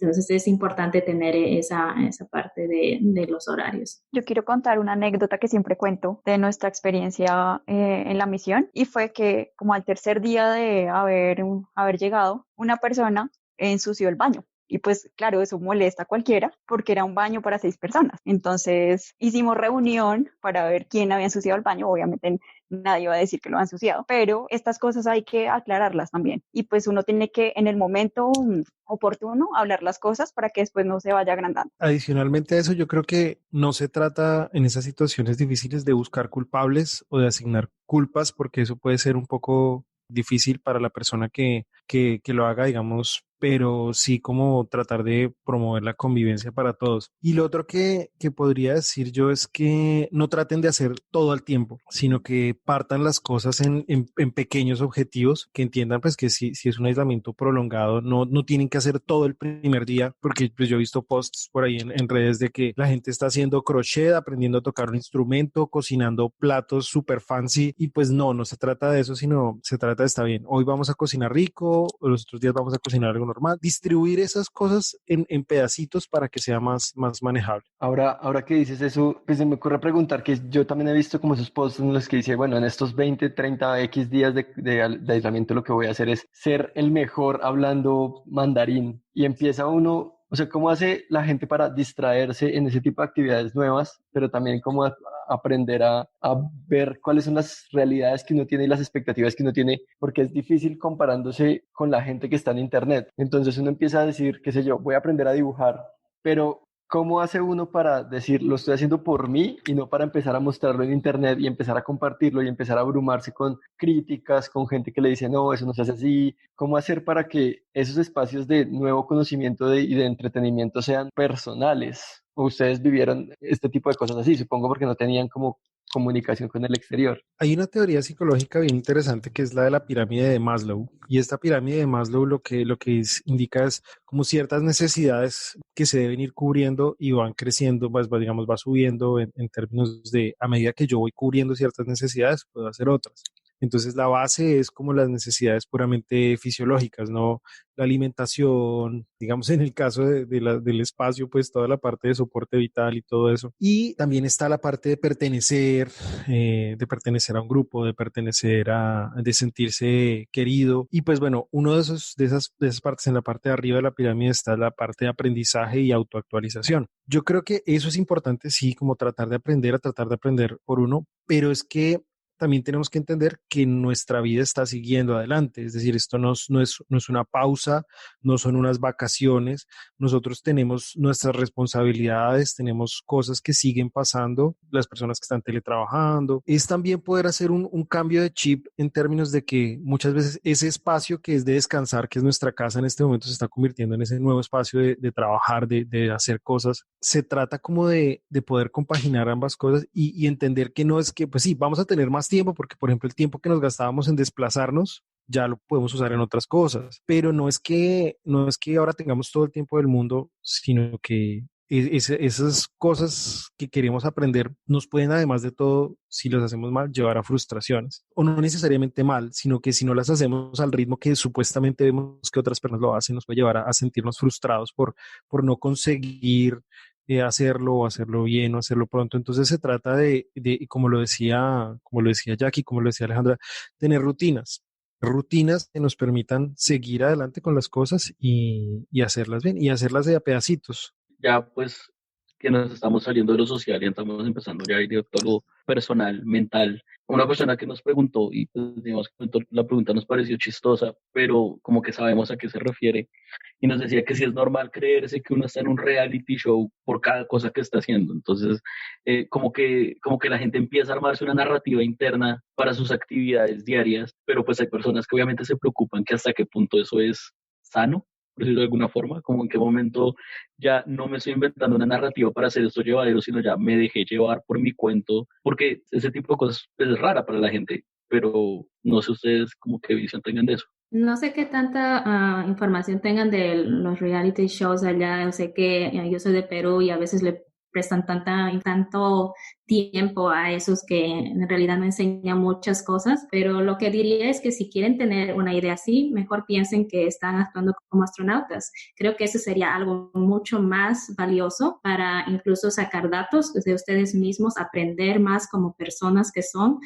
Entonces es importante tener esa parte de los horarios. Yo quiero contar una anécdota que siempre cuento de nuestra experiencia en la misión y fue que como al tercer día de haber llegado, una persona ensució el baño. Y pues claro, eso molesta a cualquiera porque era un baño para 6 personas. Entonces hicimos reunión para ver quién había ensuciado el baño. Obviamente nadie va a decir que lo ha ensuciado, pero estas cosas hay que aclararlas también. Y pues uno tiene que en el momento oportuno hablar las cosas para que después no se vaya agrandando. Adicionalmente a eso, yo creo que no se trata en esas situaciones difíciles de buscar culpables o de asignar culpas, porque eso puede ser un poco difícil para la persona que lo haga, digamos, pero sí como tratar de promover la convivencia para todos. Y lo otro que podría decir yo es que no traten de hacer todo al tiempo, sino que partan las cosas en pequeños objetivos, que entiendan pues que si es un aislamiento prolongado, no tienen que hacer todo el primer día, porque pues yo he visto posts por ahí en redes de que la gente está haciendo crochet, aprendiendo a tocar un instrumento, cocinando platos súper fancy, y pues no se trata de eso, sino se trata de estar bien. Hoy vamos a cocinar rico, los otros días vamos a cocinar algo normal, distribuir esas cosas en pedacitos para que sea más manejable. Ahora que dices eso, pues se me ocurre preguntar que yo también he visto como esos posts en los que dice, bueno, en estos 20, 30 X días de aislamiento lo que voy a hacer es ser el mejor hablando mandarín. Y empieza uno, o sea, ¿cómo hace la gente para distraerse en ese tipo de actividades nuevas, pero también cómo aprender a ver cuáles son las realidades que uno tiene y las expectativas que uno tiene, porque es difícil comparándose con la gente que está en Internet? Entonces uno empieza a decir, qué sé yo, voy a aprender a dibujar, pero ¿cómo hace uno para decir, lo estoy haciendo por mí y no para empezar a mostrarlo en Internet y empezar a compartirlo y empezar a abrumarse con críticas, con gente que le dice, no, eso no se hace así? ¿Cómo hacer para que esos espacios de nuevo conocimiento y de entretenimiento sean personales? ¿O ustedes vivieron este tipo de cosas así? Supongo porque no tenían como comunicación con el exterior. Hay una teoría psicológica bien interesante que es la de la pirámide de Maslow. Y esta pirámide de Maslow indica es como ciertas necesidades que se deben ir cubriendo y van creciendo, digamos, va subiendo en términos de a medida que yo voy cubriendo ciertas necesidades, puedo hacer otras. Entonces la base es como las necesidades puramente fisiológicas, ¿no? La alimentación, digamos en el caso del espacio, pues toda la parte de soporte vital y todo eso. Y también está la parte de pertenecer a un grupo, de sentirse querido. Y pues bueno, uno de esas partes, en la parte de arriba de la pirámide está la parte de aprendizaje y autoactualización. Yo creo que eso es importante, sí, como tratar de aprender por uno, pero es que también tenemos que entender que nuestra vida está siguiendo adelante. Es decir, esto no es una pausa, no son unas vacaciones. Nosotros tenemos nuestras responsabilidades, tenemos cosas que siguen pasando, las personas que están teletrabajando. Es también poder hacer un cambio de chip en términos de que muchas veces ese espacio que es de descansar, que es nuestra casa en este momento, se está convirtiendo en ese nuevo espacio de trabajar, de hacer cosas. Se trata como de poder compaginar ambas cosas y entender que no es que, pues sí, vamos a tener más tiempo, porque por ejemplo el tiempo que nos gastábamos en desplazarnos ya lo podemos usar en otras cosas, pero no es que ahora tengamos todo el tiempo del mundo, sino que esas cosas que queremos aprender nos pueden, además de todo, si las hacemos mal, llevar a frustraciones, o no necesariamente mal, sino que si no las hacemos al ritmo que supuestamente vemos que otras personas lo hacen, nos puede llevar a sentirnos frustrados por no conseguir hacerlo o hacerlo bien o hacerlo pronto. Entonces se trata como lo decía Jackie, como lo decía Alejandra, tener rutinas que nos permitan seguir adelante con las cosas y hacerlas bien y hacerlas de a pedacitos. Ya pues que nos estamos saliendo de lo social y estamos empezando ya directo a lo personal, mental. Una persona que nos preguntó, y pues digamos que la pregunta nos pareció chistosa, pero como que sabemos a qué se refiere, y nos decía que si es normal creerse que uno está en un reality show por cada cosa que está haciendo. Entonces, como que la gente empieza a armarse una narrativa interna para sus actividades diarias, pero pues hay personas que obviamente se preocupan que hasta qué punto eso es sano, por decirlo de alguna forma, como en qué momento ya no me estoy inventando una narrativa para hacer esto llevadero, sino ya me dejé llevar por mi cuento, porque ese tipo de cosas es rara para la gente, pero no sé ustedes como qué visión tengan de eso. No sé qué tanta información tengan de los reality shows allá. Yo sé que yo soy de Perú y a veces le prestan tanto tiempo a esos que en realidad me enseñan muchas cosas, pero lo que diría es que si quieren tener una idea así, mejor piensen que están actuando como astronautas. Creo que eso sería algo mucho más valioso para incluso sacar datos de ustedes mismos, aprender más como personas que son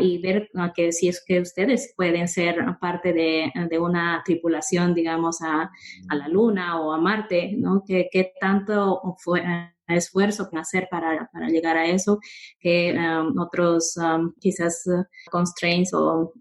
y ver que si es que ustedes pueden ser parte de una tripulación, digamos, a la Luna o a Marte, ¿no? ¿Qué tanto fue esfuerzo que hacer para llegar a eso, que otros quizás constraints o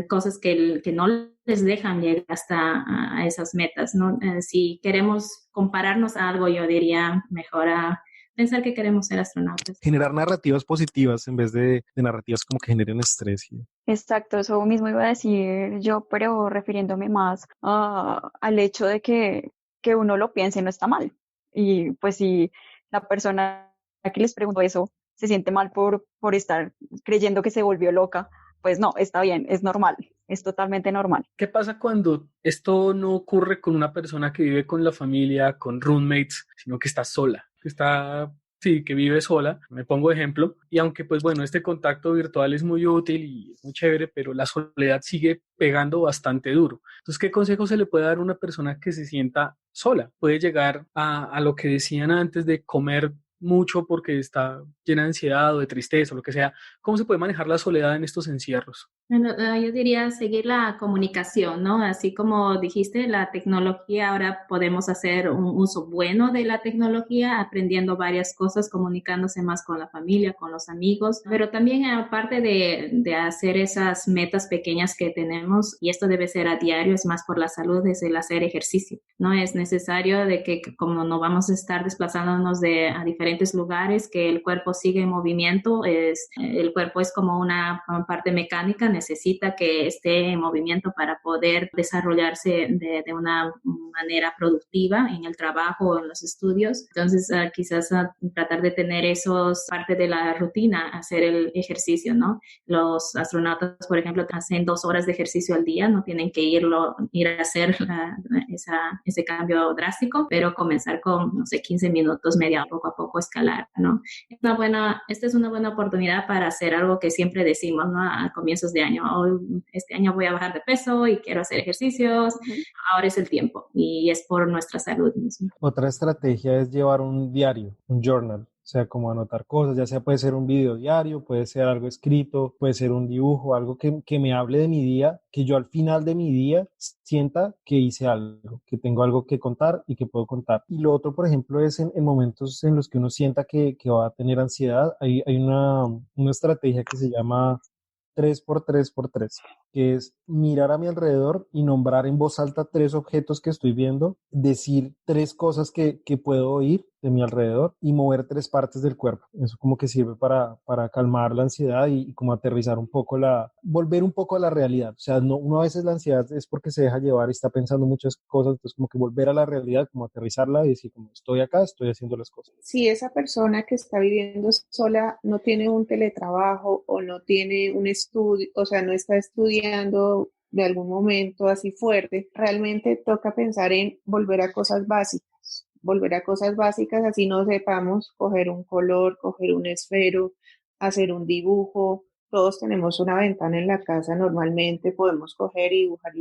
cosas que no les dejan llegar hasta a esas metas, ¿no? Si queremos compararnos a algo, yo diría mejor a pensar que queremos ser astronautas. Generar narrativas positivas en vez de narrativas como que generen estrés. Exacto, eso mismo iba a decir yo, pero refiriéndome más al hecho de que uno lo piense no está mal. Y pues si la persona que les preguntó eso se siente mal por estar creyendo que se volvió loca, pues no, está bien, es normal, es totalmente normal. ¿Qué pasa cuando esto no ocurre con una persona que vive con la familia, con roommates, sino que está sola, que vive sola? Me pongo ejemplo. Y aunque, pues bueno, este contacto virtual es muy útil y es muy chévere, pero la soledad sigue pegando bastante duro. Entonces, ¿qué consejo se le puede dar a una persona que se sienta sola? Puede llegar a lo que decían antes de comer mucho porque está llena de ansiedad o de tristeza o lo que sea. ¿Cómo se puede manejar la soledad en estos encierros? Bueno, yo diría seguir la comunicación, ¿no? Así como dijiste, la tecnología, ahora podemos hacer un uso bueno de la tecnología, aprendiendo varias cosas, comunicándose más con la familia, con los amigos, pero también aparte de hacer esas metas pequeñas que tenemos, y esto debe ser a diario, es más por la salud, es el hacer ejercicio, ¿no? Es necesario de que como no vamos a estar desplazándonos a diferentes lugares, que el cuerpo siga en movimiento, el cuerpo es como una parte mecánica, necesita que esté en movimiento para poder desarrollarse de una manera productiva en el trabajo o en los estudios. Entonces, quizás tratar de tener esos parte de la rutina, hacer el ejercicio, ¿no? Los astronautas, por ejemplo, hacen 2 horas de ejercicio al día, no tienen que ir a hacer ese cambio drástico, pero comenzar con, no sé, 15 minutos, media, poco a poco escalar, ¿no? Esta es una buena oportunidad para hacer algo que siempre decimos, ¿no? A comienzos de año. Este año voy a bajar de peso y quiero hacer ejercicios. Ahora es el tiempo y es por nuestra salud misma. Otra estrategia es llevar un diario, un journal. O sea, como anotar cosas, ya sea puede ser un video diario, puede ser algo escrito, puede ser un dibujo, algo que me hable de mi día, que yo al final de mi día sienta que hice algo, que tengo algo que contar y que puedo contar. Y lo otro, por ejemplo, es en momentos en los que uno sienta que va a tener ansiedad, hay una estrategia que se llama 3x3x3, que es mirar a mi alrededor y nombrar en voz alta 3 objetos que estoy viendo, decir 3 cosas que puedo oír de mi alrededor y mover 3 partes del cuerpo. Eso como que sirve para calmar la ansiedad y como aterrizar un poco volver un poco a la realidad. O sea, uno a veces la ansiedad es porque se deja llevar y está pensando muchas cosas, entonces como que volver a la realidad, como aterrizarla y decir como estoy acá, estoy haciendo las cosas. Si esa persona que está viviendo sola no tiene un teletrabajo o no tiene un estudio, o sea, no está estudiando de algún momento así fuerte, realmente toca pensar en volver a cosas básicas, así no sepamos coger un color, coger un esfero, hacer un dibujo. Todos tenemos una ventana en la casa, normalmente podemos coger y dibujar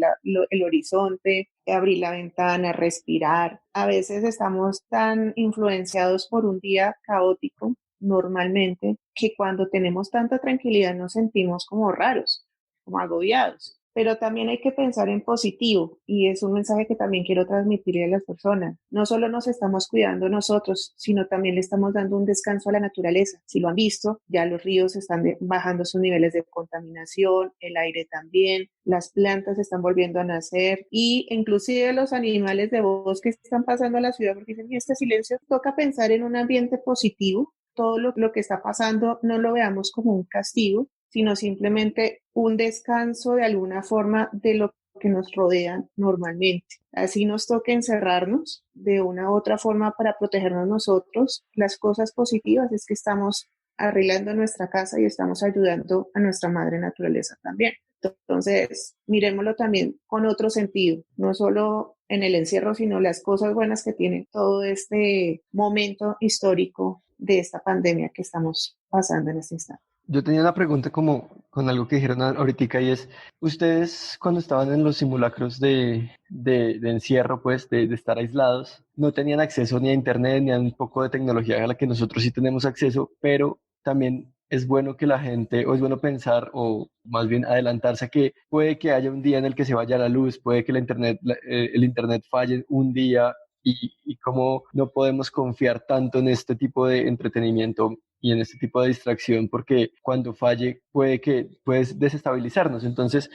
el horizonte, abrir la ventana, respirar. A veces estamos tan influenciados por un día caótico, normalmente, que cuando tenemos tanta tranquilidad nos sentimos como raros, como agobiados. Pero también hay que pensar en positivo y es un mensaje que también quiero transmitirle a las personas. No solo nos estamos cuidando nosotros, sino también le estamos dando un descanso a la naturaleza. Si lo han visto, ya los ríos están bajando sus niveles de contaminación, el aire también, las plantas están volviendo a nacer y inclusive los animales de bosque están pasando a la ciudad porque dicen, este silencio, toca pensar en un ambiente positivo. Todo lo que está pasando no lo veamos como un castigo, sino simplemente un descanso de alguna forma de lo que nos rodea normalmente. Así nos toca encerrarnos de una u otra forma para protegernos nosotros. Las cosas positivas es que estamos arreglando nuestra casa y estamos ayudando a nuestra madre naturaleza también. Entonces, miremoslo también con otro sentido, no solo en el encierro, sino las cosas buenas que tiene todo este momento histórico de esta pandemia que estamos pasando en este instante. Yo tenía una pregunta como con algo que dijeron ahorita y es, ustedes cuando estaban en los simulacros de encierro, pues de estar aislados, no tenían acceso ni a internet ni a un poco de tecnología a la que nosotros sí tenemos acceso, pero también es bueno que la gente, o es bueno pensar, o más bien adelantarse a que puede que haya un día en el que se vaya la luz, puede que el internet falle un día y cómo no podemos confiar tanto en este tipo de entretenimiento y en este tipo de distracción, porque cuando falle puede desestabilizarnos. Entonces,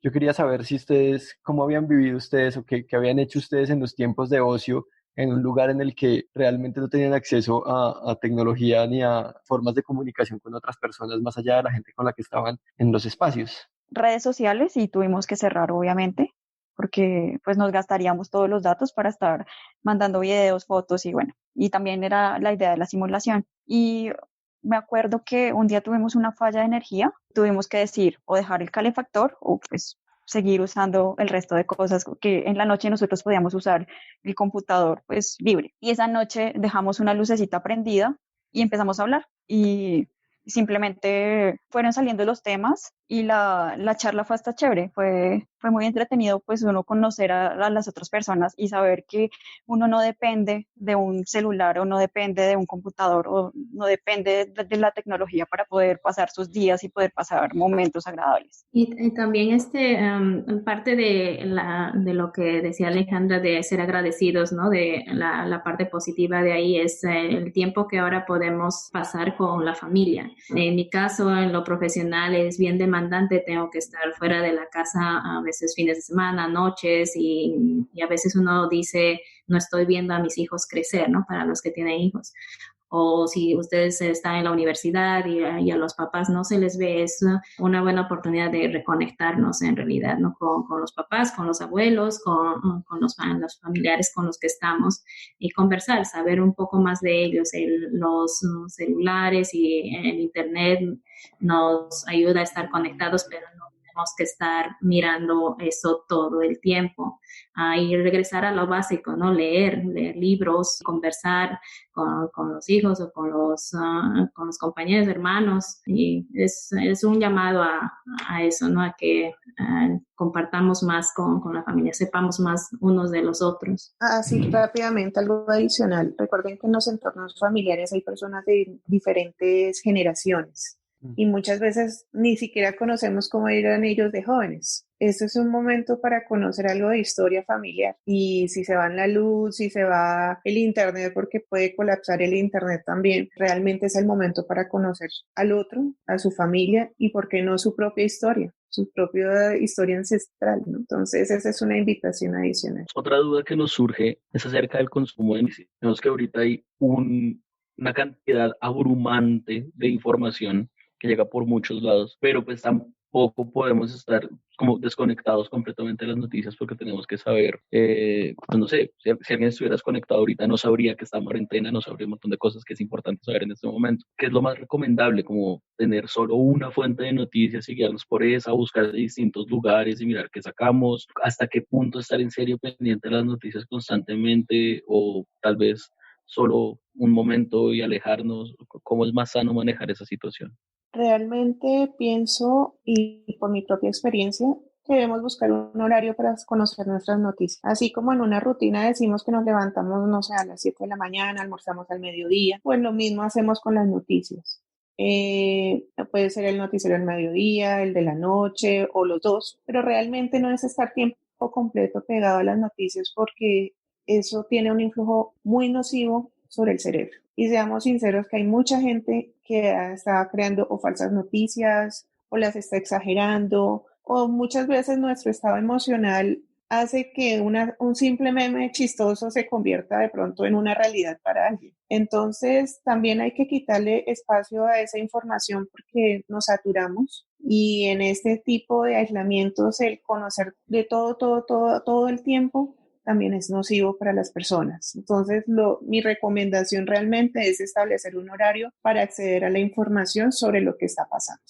yo quería saber si ustedes, cómo habían vivido ustedes o qué habían hecho ustedes en los tiempos de ocio en un lugar en el que realmente no tenían acceso a tecnología ni a formas de comunicación con otras personas más allá de la gente con la que estaban en los espacios. Redes sociales y tuvimos que cerrar, obviamente, porque pues nos gastaríamos todos los datos para estar mandando videos, fotos y bueno, y también era la idea de la simulación. Y me acuerdo que un día tuvimos una falla de energía, tuvimos que decir o dejar el calefactor o pues seguir usando el resto de cosas que en la noche nosotros podíamos usar el computador pues libre. Y esa noche dejamos una lucecita prendida y empezamos a hablar y simplemente fueron saliendo los temas y la charla fue hasta chévere, fue muy entretenido pues uno conocer a las otras personas y saber que uno no depende de un celular o no depende de un computador o no depende de la tecnología para poder pasar sus días y poder pasar momentos agradables. Y también parte de lo que decía Alejandra de ser agradecidos, ¿no? De la parte positiva de ahí es el tiempo que ahora podemos pasar con la familia. En mi caso, en lo profesional es bien demandante, tengo que estar fuera de la casa a veces fines de semana, noches y a veces uno dice, no estoy viendo a mis hijos crecer, ¿no? Para los que tienen hijos. O si ustedes están en la universidad y a los papás no se les ve, es una buena oportunidad de reconectarnos en realidad, ¿no? Con los papás, con los abuelos, con los familiares con los que estamos y conversar, saber un poco más de ellos. Los celulares y el internet nos ayuda a estar conectados, pero no tenemos que estar mirando eso todo el tiempo. Y regresar a lo básico, ¿no? Leer libros, conversar con los hijos o con los compañeros, hermanos. Y es un llamado a eso, ¿no? A que compartamos más con la familia, sepamos más unos de los otros. Así rápidamente, algo adicional. Recuerden que en los entornos familiares hay personas de diferentes generaciones y muchas veces ni siquiera conocemos cómo eran ellos de jóvenes. Este es un momento para conocer algo de historia familiar y si se va la luz, si se va el internet, porque puede colapsar el internet también, realmente es el momento para conocer al otro, a su familia y por qué no su propia historia ancestral, ¿no? Entonces esa es una invitación adicional. Otra duda que nos surge es acerca del consumo de noticias. Vemos que ahorita hay una cantidad abrumante de información que llega por muchos lados, pero pues tampoco podemos estar como desconectados completamente de las noticias porque tenemos que saber, pues no sé, si alguien estuviera desconectado ahorita no sabría que está en cuarentena, no sabría un montón de cosas que es importante saber en este momento. ¿Qué es lo más recomendable? Como tener solo una fuente de noticias y guiarnos por esa, buscar de distintos lugares y mirar qué sacamos, hasta qué punto estar en serio pendiente de las noticias constantemente o tal vez solo un momento y alejarnos. ¿Cómo es más sano manejar esa situación? Realmente pienso, y por mi propia experiencia, que debemos buscar un horario para conocer nuestras noticias. Así como en una rutina decimos que nos levantamos, no sé, a las 7 de la mañana, almorzamos al mediodía, pues lo mismo hacemos con las noticias. Puede ser el noticiero del mediodía, el de la noche o los dos, pero realmente no es estar tiempo completo pegado a las noticias porque eso tiene un influjo muy nocivo sobre el cerebro. Y seamos sinceros que hay mucha gente que está creando o falsas noticias o las está exagerando o muchas veces nuestro estado emocional hace que un simple meme chistoso se convierta de pronto en una realidad para alguien. Entonces también hay que quitarle espacio a esa información porque nos saturamos y en este tipo de aislamientos el conocer de todo el tiempo también es nocivo para las personas. Entonces, mi recomendación realmente es establecer un horario para acceder a la información sobre lo que está pasando.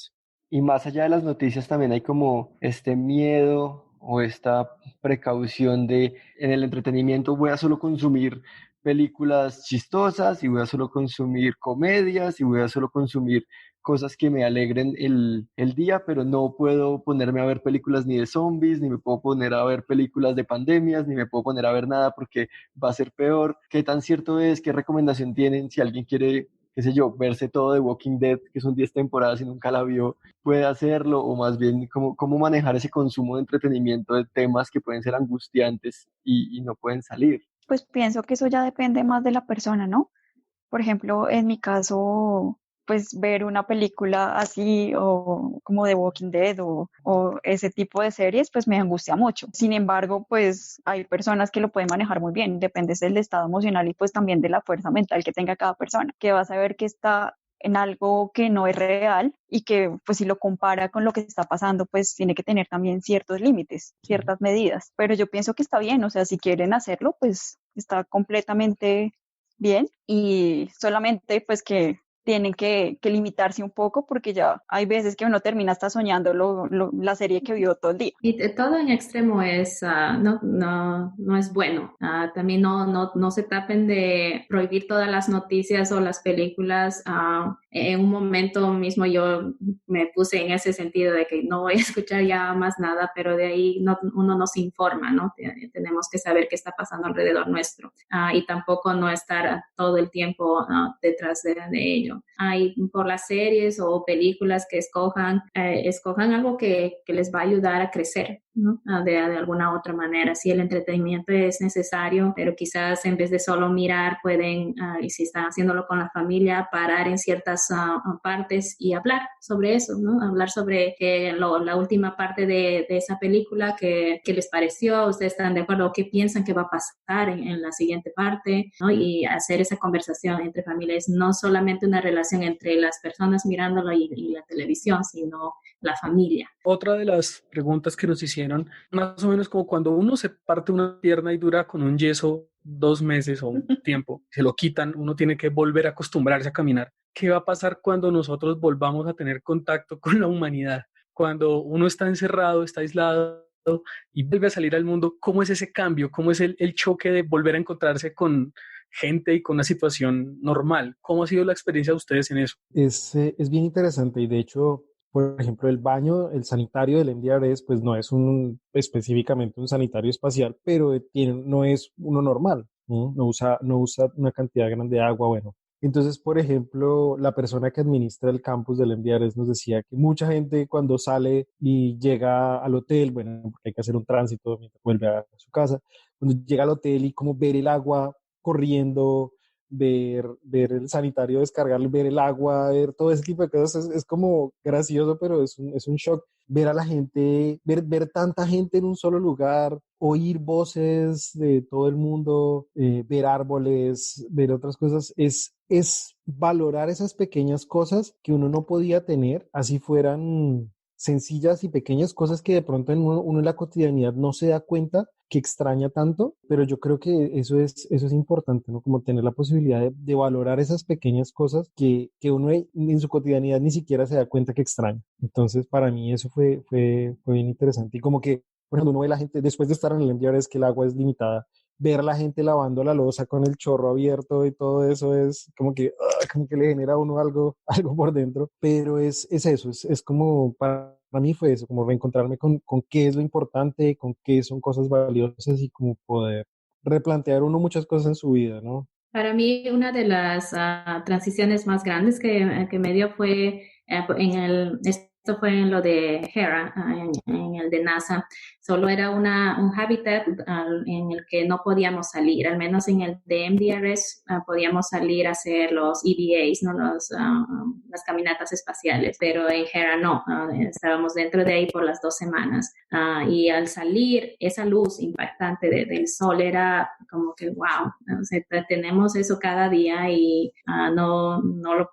Y más allá de las noticias también hay como este miedo o esta precaución de en el entretenimiento voy a solo consumir películas chistosas y voy a solo consumir comedias y voy a solo consumir cosas que me alegren el día, pero no puedo ponerme a ver películas ni de zombies, ni me puedo poner a ver películas de pandemias, ni me puedo poner a ver nada porque va a ser peor. ¿Qué tan cierto es? ¿Qué recomendación tienen si alguien quiere, qué sé yo, verse todo de Walking Dead, que son 10 temporadas y nunca la vio, puede hacerlo? O más bien, ¿cómo manejar ese consumo de entretenimiento de temas que pueden ser angustiantes y no pueden salir? Pues pienso que eso ya depende más de la persona, ¿no? Por ejemplo, en mi caso, pues ver una película así o como The Walking Dead o ese tipo de series, pues me angustia mucho. Sin embargo, pues hay personas que lo pueden manejar muy bien, depende del estado emocional y pues también de la fuerza mental que tenga cada persona, que va a saber que está en algo que no es real y que pues si lo compara con lo que está pasando, pues tiene que tener también ciertos límites, ciertas medidas. Pero yo pienso que está bien, o sea, si quieren hacerlo, pues está completamente bien y solamente pues que tienen que limitarse un poco porque ya hay veces que uno termina hasta soñando la serie que vio todo el día. Y todo en extremo es, no es bueno. También no se tapen de prohibir todas las noticias o las películas. En un momento mismo yo me puse en ese sentido de que no voy a escuchar ya más nada, pero de ahí uno no se informa, ¿no? Tenemos que saber qué está pasando alrededor nuestro y tampoco no estar todo el tiempo detrás de ello. Y por las series o películas que escojan algo que les va a ayudar a crecer, ¿no? De alguna otra manera. Si el entretenimiento es necesario, pero quizás en vez de solo mirar pueden, y si están haciéndolo con la familia, parar en ciertas partes y hablar sobre eso, ¿no? Hablar sobre la última parte de esa película que les pareció, ustedes están de acuerdo, qué piensan que va a pasar en la siguiente parte, ¿no? Y hacer esa conversación entre familias, no solamente una relación entre las personas mirándolo y la televisión, sino la familia. Otra de las preguntas que nos hicieron, más o menos como cuando uno se parte una pierna y dura con un yeso 2 meses o un tiempo, se lo quitan, uno tiene que volver a acostumbrarse a caminar. ¿Qué va a pasar cuando nosotros volvamos a tener contacto con la humanidad? Cuando uno está encerrado, está aislado y vuelve a salir al mundo, ¿cómo es ese cambio? ¿Cómo es el choque de volver a encontrarse con gente y con una situación normal? ¿Cómo ha sido la experiencia de ustedes en eso? Es bien interesante y de hecho, por ejemplo, el baño, el sanitario del MDRS, pues no es específicamente un sanitario espacial, pero no es uno normal, ¿no? No usa una cantidad grande de agua, bueno. Entonces, por ejemplo, la persona que administra el campus del MDRS nos decía que mucha gente cuando sale y llega al hotel, bueno, porque hay que hacer un tránsito mientras vuelve a su casa, cuando llega al hotel y como ver el agua corriendo, ver el sanitario descargarlo, ver el agua, ver todo ese tipo de cosas, es como gracioso, pero es un shock. Ver a la gente, ver tanta gente en un solo lugar, oír voces de todo el mundo, ver árboles, ver otras cosas, es valorar esas pequeñas cosas que uno no podía tener, así fueran sencillas y pequeñas cosas que de pronto uno en la cotidianidad no se da cuenta que extraña tanto, pero yo creo que eso es importante, ¿no? Como tener la posibilidad de valorar esas pequeñas cosas que uno en su cotidianidad ni siquiera se da cuenta que extraña. Entonces, para mí eso fue bien interesante. Y como que, por ejemplo, uno ve a la gente, después de estar en el MDR, es que el agua es limitada, ver a la gente lavando la loza con el chorro abierto y todo eso es como que le genera a uno algo por dentro, pero es eso, es como para mí fue eso, como reencontrarme con qué es lo importante, con qué son cosas valiosas y como poder replantear uno muchas cosas en su vida, ¿no? Para mí, una de las transiciones más grandes que me dio fue esto fue en lo de Hera, en el de NASA. Solo era un hábitat en el que no podíamos salir, al menos en el de MDRS podíamos salir a hacer los EVAs, ¿no? Las caminatas espaciales, pero en Hera no, estábamos dentro de ahí por las 2 semanas. Y al salir, esa luz impactante del sol era como que, wow, o sea, tenemos eso cada día y no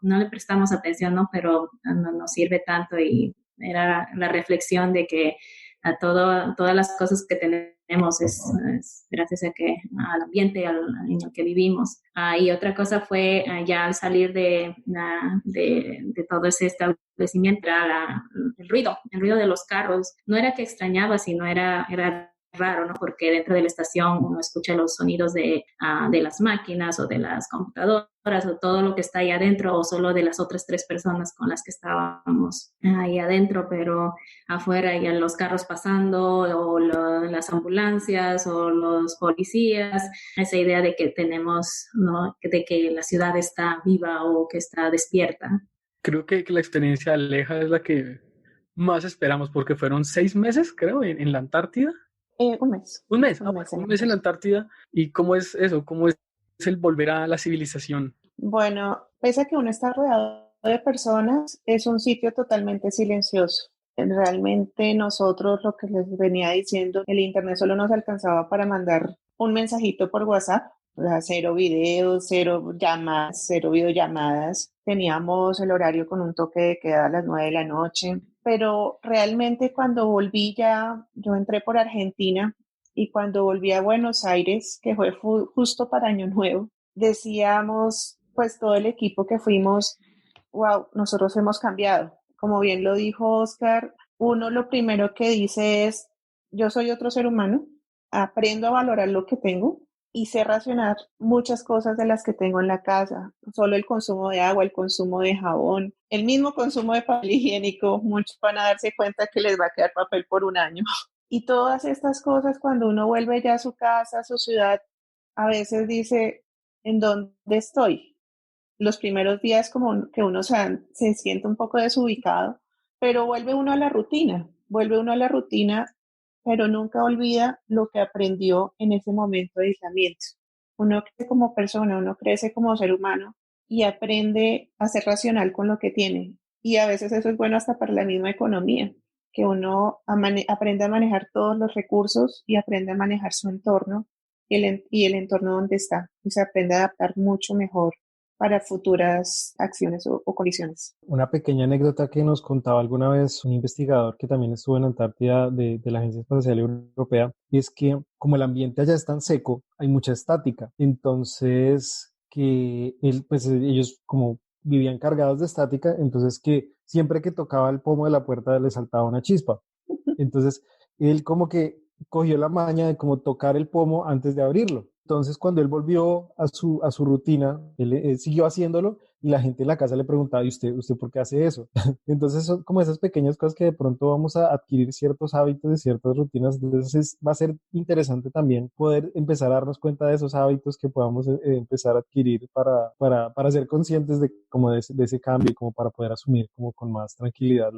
le prestamos atención, ¿no? Pero no nos sirve tanto y era la reflexión de que todas las cosas que tenemos es gracias al ambiente en el que vivimos. Y otra cosa fue ya al salir de todo ese establecimiento, era el ruido de los carros. No era que extrañaba, sino era raro, ¿no? Porque dentro de la estación uno escucha los sonidos de las máquinas o de las computadoras o todo lo que está ahí adentro o solo de las otras 3 personas con las que estábamos ahí adentro, pero afuera ya los carros pasando o las ambulancias o los policías, esa idea de que tenemos, ¿no? De que la ciudad está viva o que está despierta. Creo que la experiencia de Aleja es la que más esperamos porque fueron 6 meses, creo, en la Antártida. Un mes. Un mes Un en la Antártida. ¿Y cómo es eso? ¿Cómo es el volver a la civilización? Bueno, pese a que uno está rodeado de personas, es un sitio totalmente silencioso. Realmente nosotros, lo que les venía diciendo, el internet solo nos alcanzaba para mandar un mensajito por WhatsApp, o sea, cero videos, cero llamadas, cero videollamadas. Teníamos el horario con un toque de queda a las 9 de la noche, pero realmente cuando volví ya, yo entré por Argentina y cuando volví a Buenos Aires, que fue justo para Año Nuevo, decíamos, pues todo el equipo que fuimos, wow, nosotros hemos cambiado. Como bien lo dijo Oscar, uno lo primero que dice es, yo soy otro ser humano, aprendo a valorar lo que tengo y sé racionar muchas cosas de las que tengo en la casa. Solo el consumo de agua, el consumo de jabón, el mismo consumo de papel higiénico. Muchos van a darse cuenta que les va a quedar papel por un año. Y todas estas cosas, cuando uno vuelve ya a su casa, a su ciudad, a veces dice, ¿en dónde estoy? Los primeros días como que uno se siente un poco desubicado, pero vuelve uno a la rutina, pero nunca olvida lo que aprendió en ese momento de aislamiento. Uno crece como persona, uno crece como ser humano y aprende a ser racional con lo que tiene. Y a veces eso es bueno hasta para la misma economía, que uno aprende a manejar todos los recursos y aprende a manejar su entorno y el entorno donde está. Y se aprende a adaptar mucho mejor para futuras acciones o condiciones. Una pequeña anécdota que nos contaba alguna vez un investigador que también estuvo en Antártida de la Agencia Espacial Europea, es que como el ambiente allá es tan seco, hay mucha estática. Entonces, pues ellos como vivían cargados de estática, entonces que siempre que tocaba el pomo de la puerta le saltaba una chispa. Entonces, él como que cogió la maña de como tocar el pomo antes de abrirlo. Entonces, cuando él volvió a su rutina, él siguió haciéndolo y la gente en la casa le preguntaba, ¿y usted por qué hace eso? Entonces, son como esas pequeñas cosas que de pronto vamos a adquirir ciertos hábitos de ciertas rutinas. Entonces, va a ser interesante también poder empezar a darnos cuenta de esos hábitos que podamos empezar a adquirir para ser conscientes de, como de ese cambio y como para poder asumir como con más tranquilidad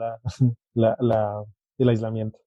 el aislamiento.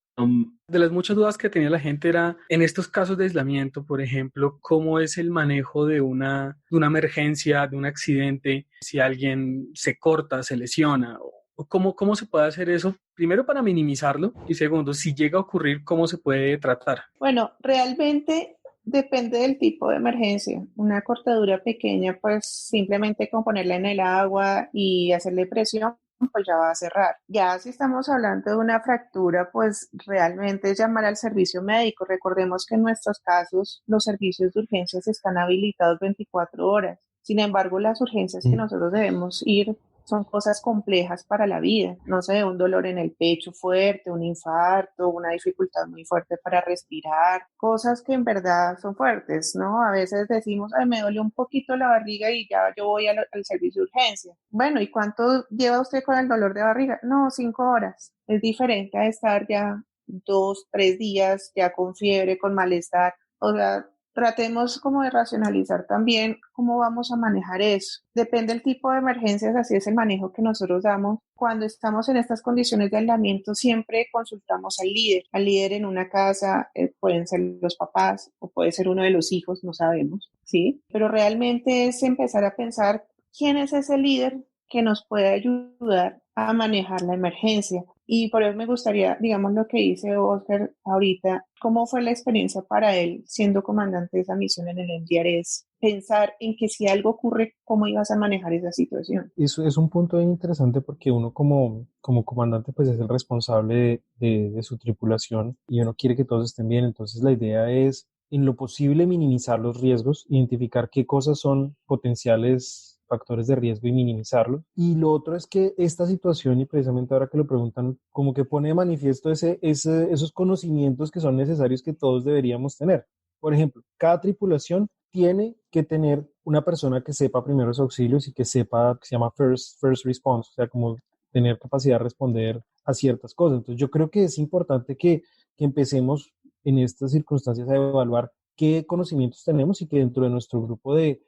De las muchas dudas que tenía la gente era, en estos casos de aislamiento, por ejemplo, ¿cómo es el manejo de una emergencia, de un accidente? Si alguien se corta, se lesiona, o ¿cómo se puede hacer eso? Primero, para minimizarlo, y segundo, si llega a ocurrir, ¿cómo se puede tratar? Bueno, realmente depende del tipo de emergencia. Una cortadura pequeña, pues simplemente con ponerla en el agua y hacerle presión, pues ya va a cerrar. Ya si estamos hablando de una fractura, pues realmente es llamar al servicio médico. Recordemos que en nuestros casos los servicios de urgencias están habilitados 24 horas. Sin embargo, las urgencias que nosotros debemos ir son cosas complejas para la vida. No sé, un dolor en el pecho fuerte, un infarto, una dificultad muy fuerte para respirar, cosas que en verdad son fuertes, ¿no? A veces decimos, ay, me duele un poquito la barriga y ya yo voy al servicio de urgencia. Bueno, ¿y cuánto lleva usted con el dolor de barriga? No, 5 horas. Es diferente a estar ya 2, 3 días ya con fiebre, con malestar. O sea, tratemos como de racionalizar también cómo vamos a manejar eso. Depende del tipo de emergencias, así es el manejo que nosotros damos. Cuando estamos en estas condiciones de aislamiento, siempre consultamos al líder en una casa, pueden ser los papás o puede ser uno de los hijos, no sabemos, ¿sí? Pero realmente es empezar a pensar quién es ese líder que nos puede ayudar a manejar la emergencia. Y por eso me gustaría, digamos, lo que dice Oscar ahorita, cómo fue la experiencia para él siendo comandante de esa misión en el MDRS, pensar en que si algo ocurre, ¿cómo ibas a manejar esa situación? Eso es un punto bien interesante porque uno como comandante pues es el responsable de su tripulación y uno quiere que todos estén bien. Entonces la idea es en lo posible minimizar los riesgos, identificar qué cosas son potenciales factores de riesgo y minimizarlos. Y lo otro es que esta situación, y precisamente ahora que lo preguntan, como que pone de manifiesto esos conocimientos que son necesarios que todos deberíamos tener. Por ejemplo, cada tripulación tiene que tener una persona que sepa primeros auxilios y que sepa, que se llama first response, o sea, como tener capacidad de responder a ciertas cosas. Entonces, yo creo que es importante que empecemos en estas circunstancias a evaluar qué conocimientos tenemos y que dentro de nuestro grupo de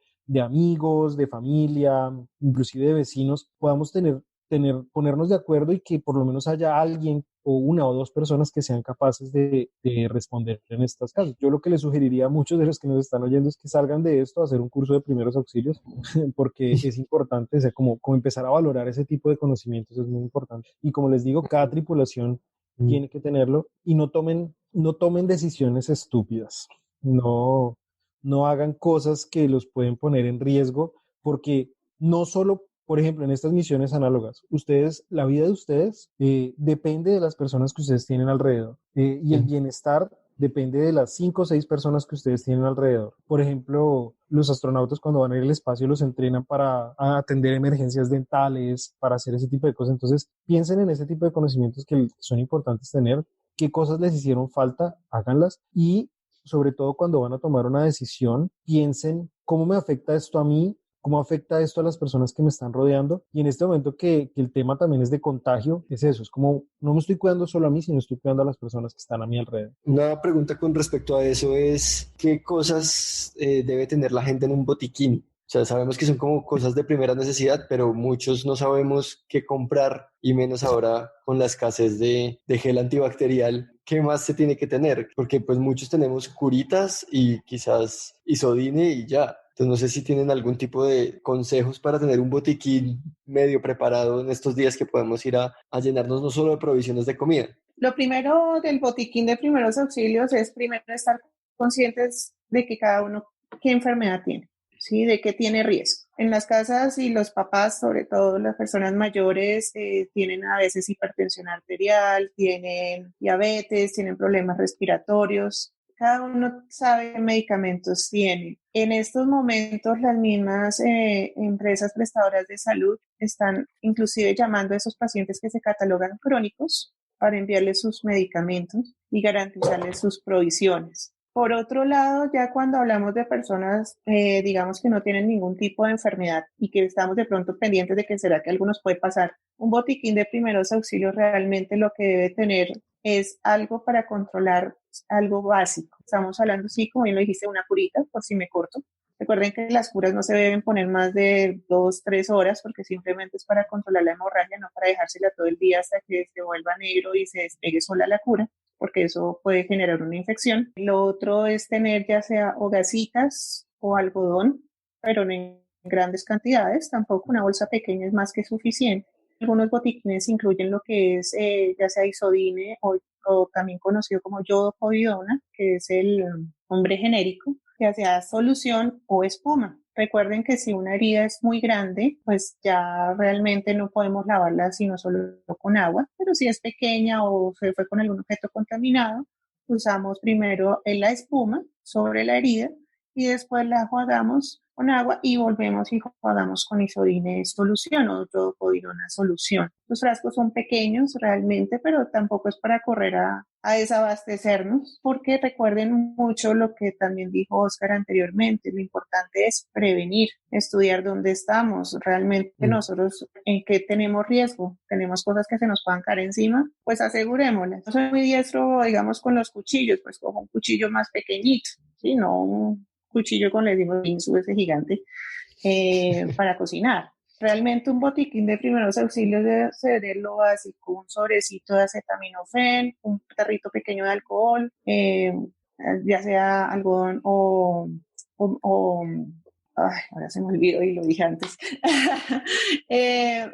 amigos, de familia, inclusive de vecinos, podamos tener ponernos de acuerdo y que por lo menos haya alguien o una o dos personas que sean capaces de responder en estas casos. Yo lo que les sugeriría a muchos de los que nos están oyendo es que salgan de esto a hacer un curso de primeros auxilios, porque es importante, o sea, como empezar a valorar ese tipo de conocimientos es muy importante. Y como les digo, cada tripulación tiene que tenerlo y no tomen decisiones estúpidas. No hagan cosas que los pueden poner en riesgo, porque no solo, por ejemplo, en estas misiones análogas, la vida de ustedes depende de las personas que ustedes tienen alrededor, y el bienestar depende de las 5 o 6 personas que ustedes tienen alrededor. Por ejemplo, los astronautas cuando van a ir al espacio los entrenan para atender emergencias dentales, para hacer ese tipo de cosas. Entonces, piensen en ese tipo de conocimientos que son importantes tener, qué cosas les hicieron falta, háganlas, y sobre todo cuando van a tomar una decisión, piensen cómo me afecta esto a mí, cómo afecta esto a las personas que me están rodeando. Y en este momento que el tema también es de contagio, es eso, es como no me estoy cuidando solo a mí, sino estoy cuidando a las personas que están a mi alrededor. Una pregunta con respecto a eso es, ¿qué cosas debe tener la gente en un botiquín? O sea, sabemos que son como cosas de primera necesidad, pero muchos no sabemos qué comprar, y menos ahora con la escasez de gel antibacterial. ¿Qué más se tiene que tener? Porque pues muchos tenemos curitas y quizás isodine y ya. Entonces no sé si tienen algún tipo de consejos para tener un botiquín medio preparado en estos días que podemos ir a llenarnos no solo de provisiones de comida. Lo primero del botiquín de primeros auxilios es primero estar conscientes de que cada uno qué enfermedad tiene, ¿sí? De qué tiene riesgo. En las casas y los papás, sobre todo las personas mayores, tienen a veces hipertensión arterial, tienen diabetes, tienen problemas respiratorios. Cada uno sabe qué medicamentos tiene. En estos momentos las mismas empresas prestadoras de salud están inclusive llamando a esos pacientes que se catalogan crónicos para enviarles sus medicamentos y garantizarles sus provisiones. Por otro lado, ya cuando hablamos de personas, digamos que no tienen ningún tipo de enfermedad y que estamos de pronto pendientes de que será que a algunos puede pasar, un botiquín de primeros auxilios realmente lo que debe tener es algo para controlar algo básico. Estamos hablando, sí, como bien lo dijiste, una curita, por si me corto. Recuerden que las curas no se deben poner más de 2-3 horas porque simplemente es para controlar la hemorragia, no para dejársela todo el día hasta que se vuelva negro y se despegue sola la cura, porque eso puede generar una infección. Lo otro es tener ya sea o gasitas o algodón, pero no en grandes cantidades, tampoco una bolsa pequeña es más que suficiente. Algunos botiquines incluyen lo que es ya sea isodine o también conocido como yodopovidona, que es el nombre genérico, ya sea solución o espuma. Recuerden que si una herida es muy grande, pues ya realmente no podemos lavarla sino solo con agua, pero si es pequeña o se fue con algún objeto contaminado, usamos primero la espuma sobre la herida y después la enjuagamos con agua y volvemos y enjuagamos con isodine solución o yodopovidona solución. Los frascos son pequeños realmente, pero tampoco es para correr a desabastecernos, porque recuerden mucho lo que también dijo Oscar anteriormente, lo importante es prevenir, estudiar dónde estamos, realmente nosotros en qué tenemos riesgo, tenemos cosas que se nos puedan caer encima, pues asegurémoslas. No soy muy diestro, digamos, con los cuchillos, pues cojo un cuchillo más pequeñito, ¿sí? No un cuchillo con, les digo, ese gigante, para cocinar. Realmente un botiquín de primeros auxilios debe ser lo básico, un sobrecito de acetaminofén, un tarrito pequeño de alcohol, ya sea algodón ay, ahora se me olvidó y lo dije antes,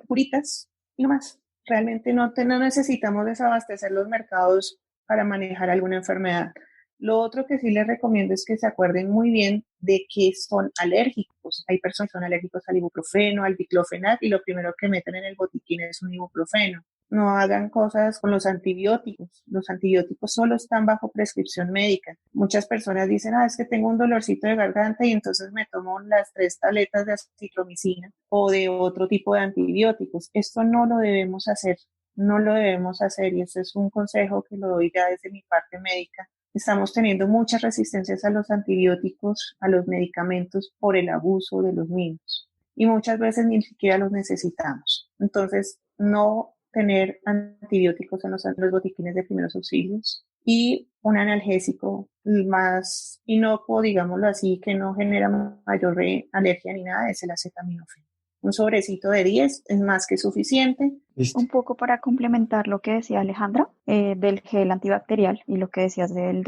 puritas y no más. Realmente no necesitamos desabastecer los mercados para manejar alguna enfermedad. Lo otro que sí les recomiendo es que se acuerden muy bien de que son alérgicos. Hay personas que son alérgicos al ibuprofeno, al diclofenac, y lo primero que meten en el botiquín es un ibuprofeno. No hagan cosas con los antibióticos. Los antibióticos solo están bajo prescripción médica. Muchas personas dicen, es que tengo un dolorcito de garganta y entonces me tomo las 3 tabletas de acitromicina o de otro tipo de antibióticos. Esto no lo debemos hacer. No lo debemos hacer, y este es un consejo que lo doy ya desde mi parte médica. Estamos teniendo muchas resistencias a los antibióticos, a los medicamentos por el abuso de los niños y muchas veces ni siquiera los necesitamos. Entonces, no tener antibióticos en los botiquines de primeros auxilios y un analgésico más inocuo, digámoslo así, que no genera mayor alergia ni nada, es el acetaminofén. Un sobrecito de 10 es más que suficiente. Listo. Un poco para complementar lo que decía Alejandra, del gel antibacterial y lo que decías del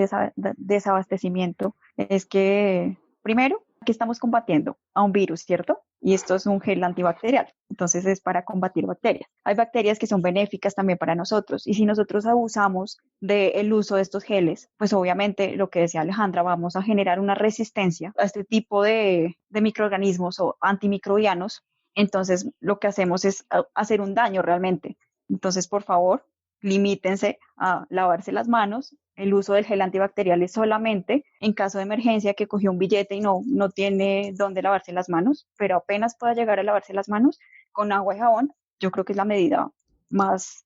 desabastecimiento, es que primero, aquí estamos combatiendo a un virus, ¿cierto? Y esto es un gel antibacterial, entonces es para combatir bacterias. Hay bacterias que son benéficas también para nosotros y si nosotros abusamos del uso de estos geles, pues obviamente lo que decía Alejandra, vamos a generar una resistencia a este tipo de microorganismos o antimicrobianos. Entonces, lo que hacemos es hacer un daño realmente. Entonces, por favor, limítense a lavarse las manos. El uso del gel antibacterial es solamente en caso de emergencia que cogió un billete y no tiene dónde lavarse las manos, pero apenas pueda llegar a lavarse las manos con agua y jabón, yo creo que es la medida más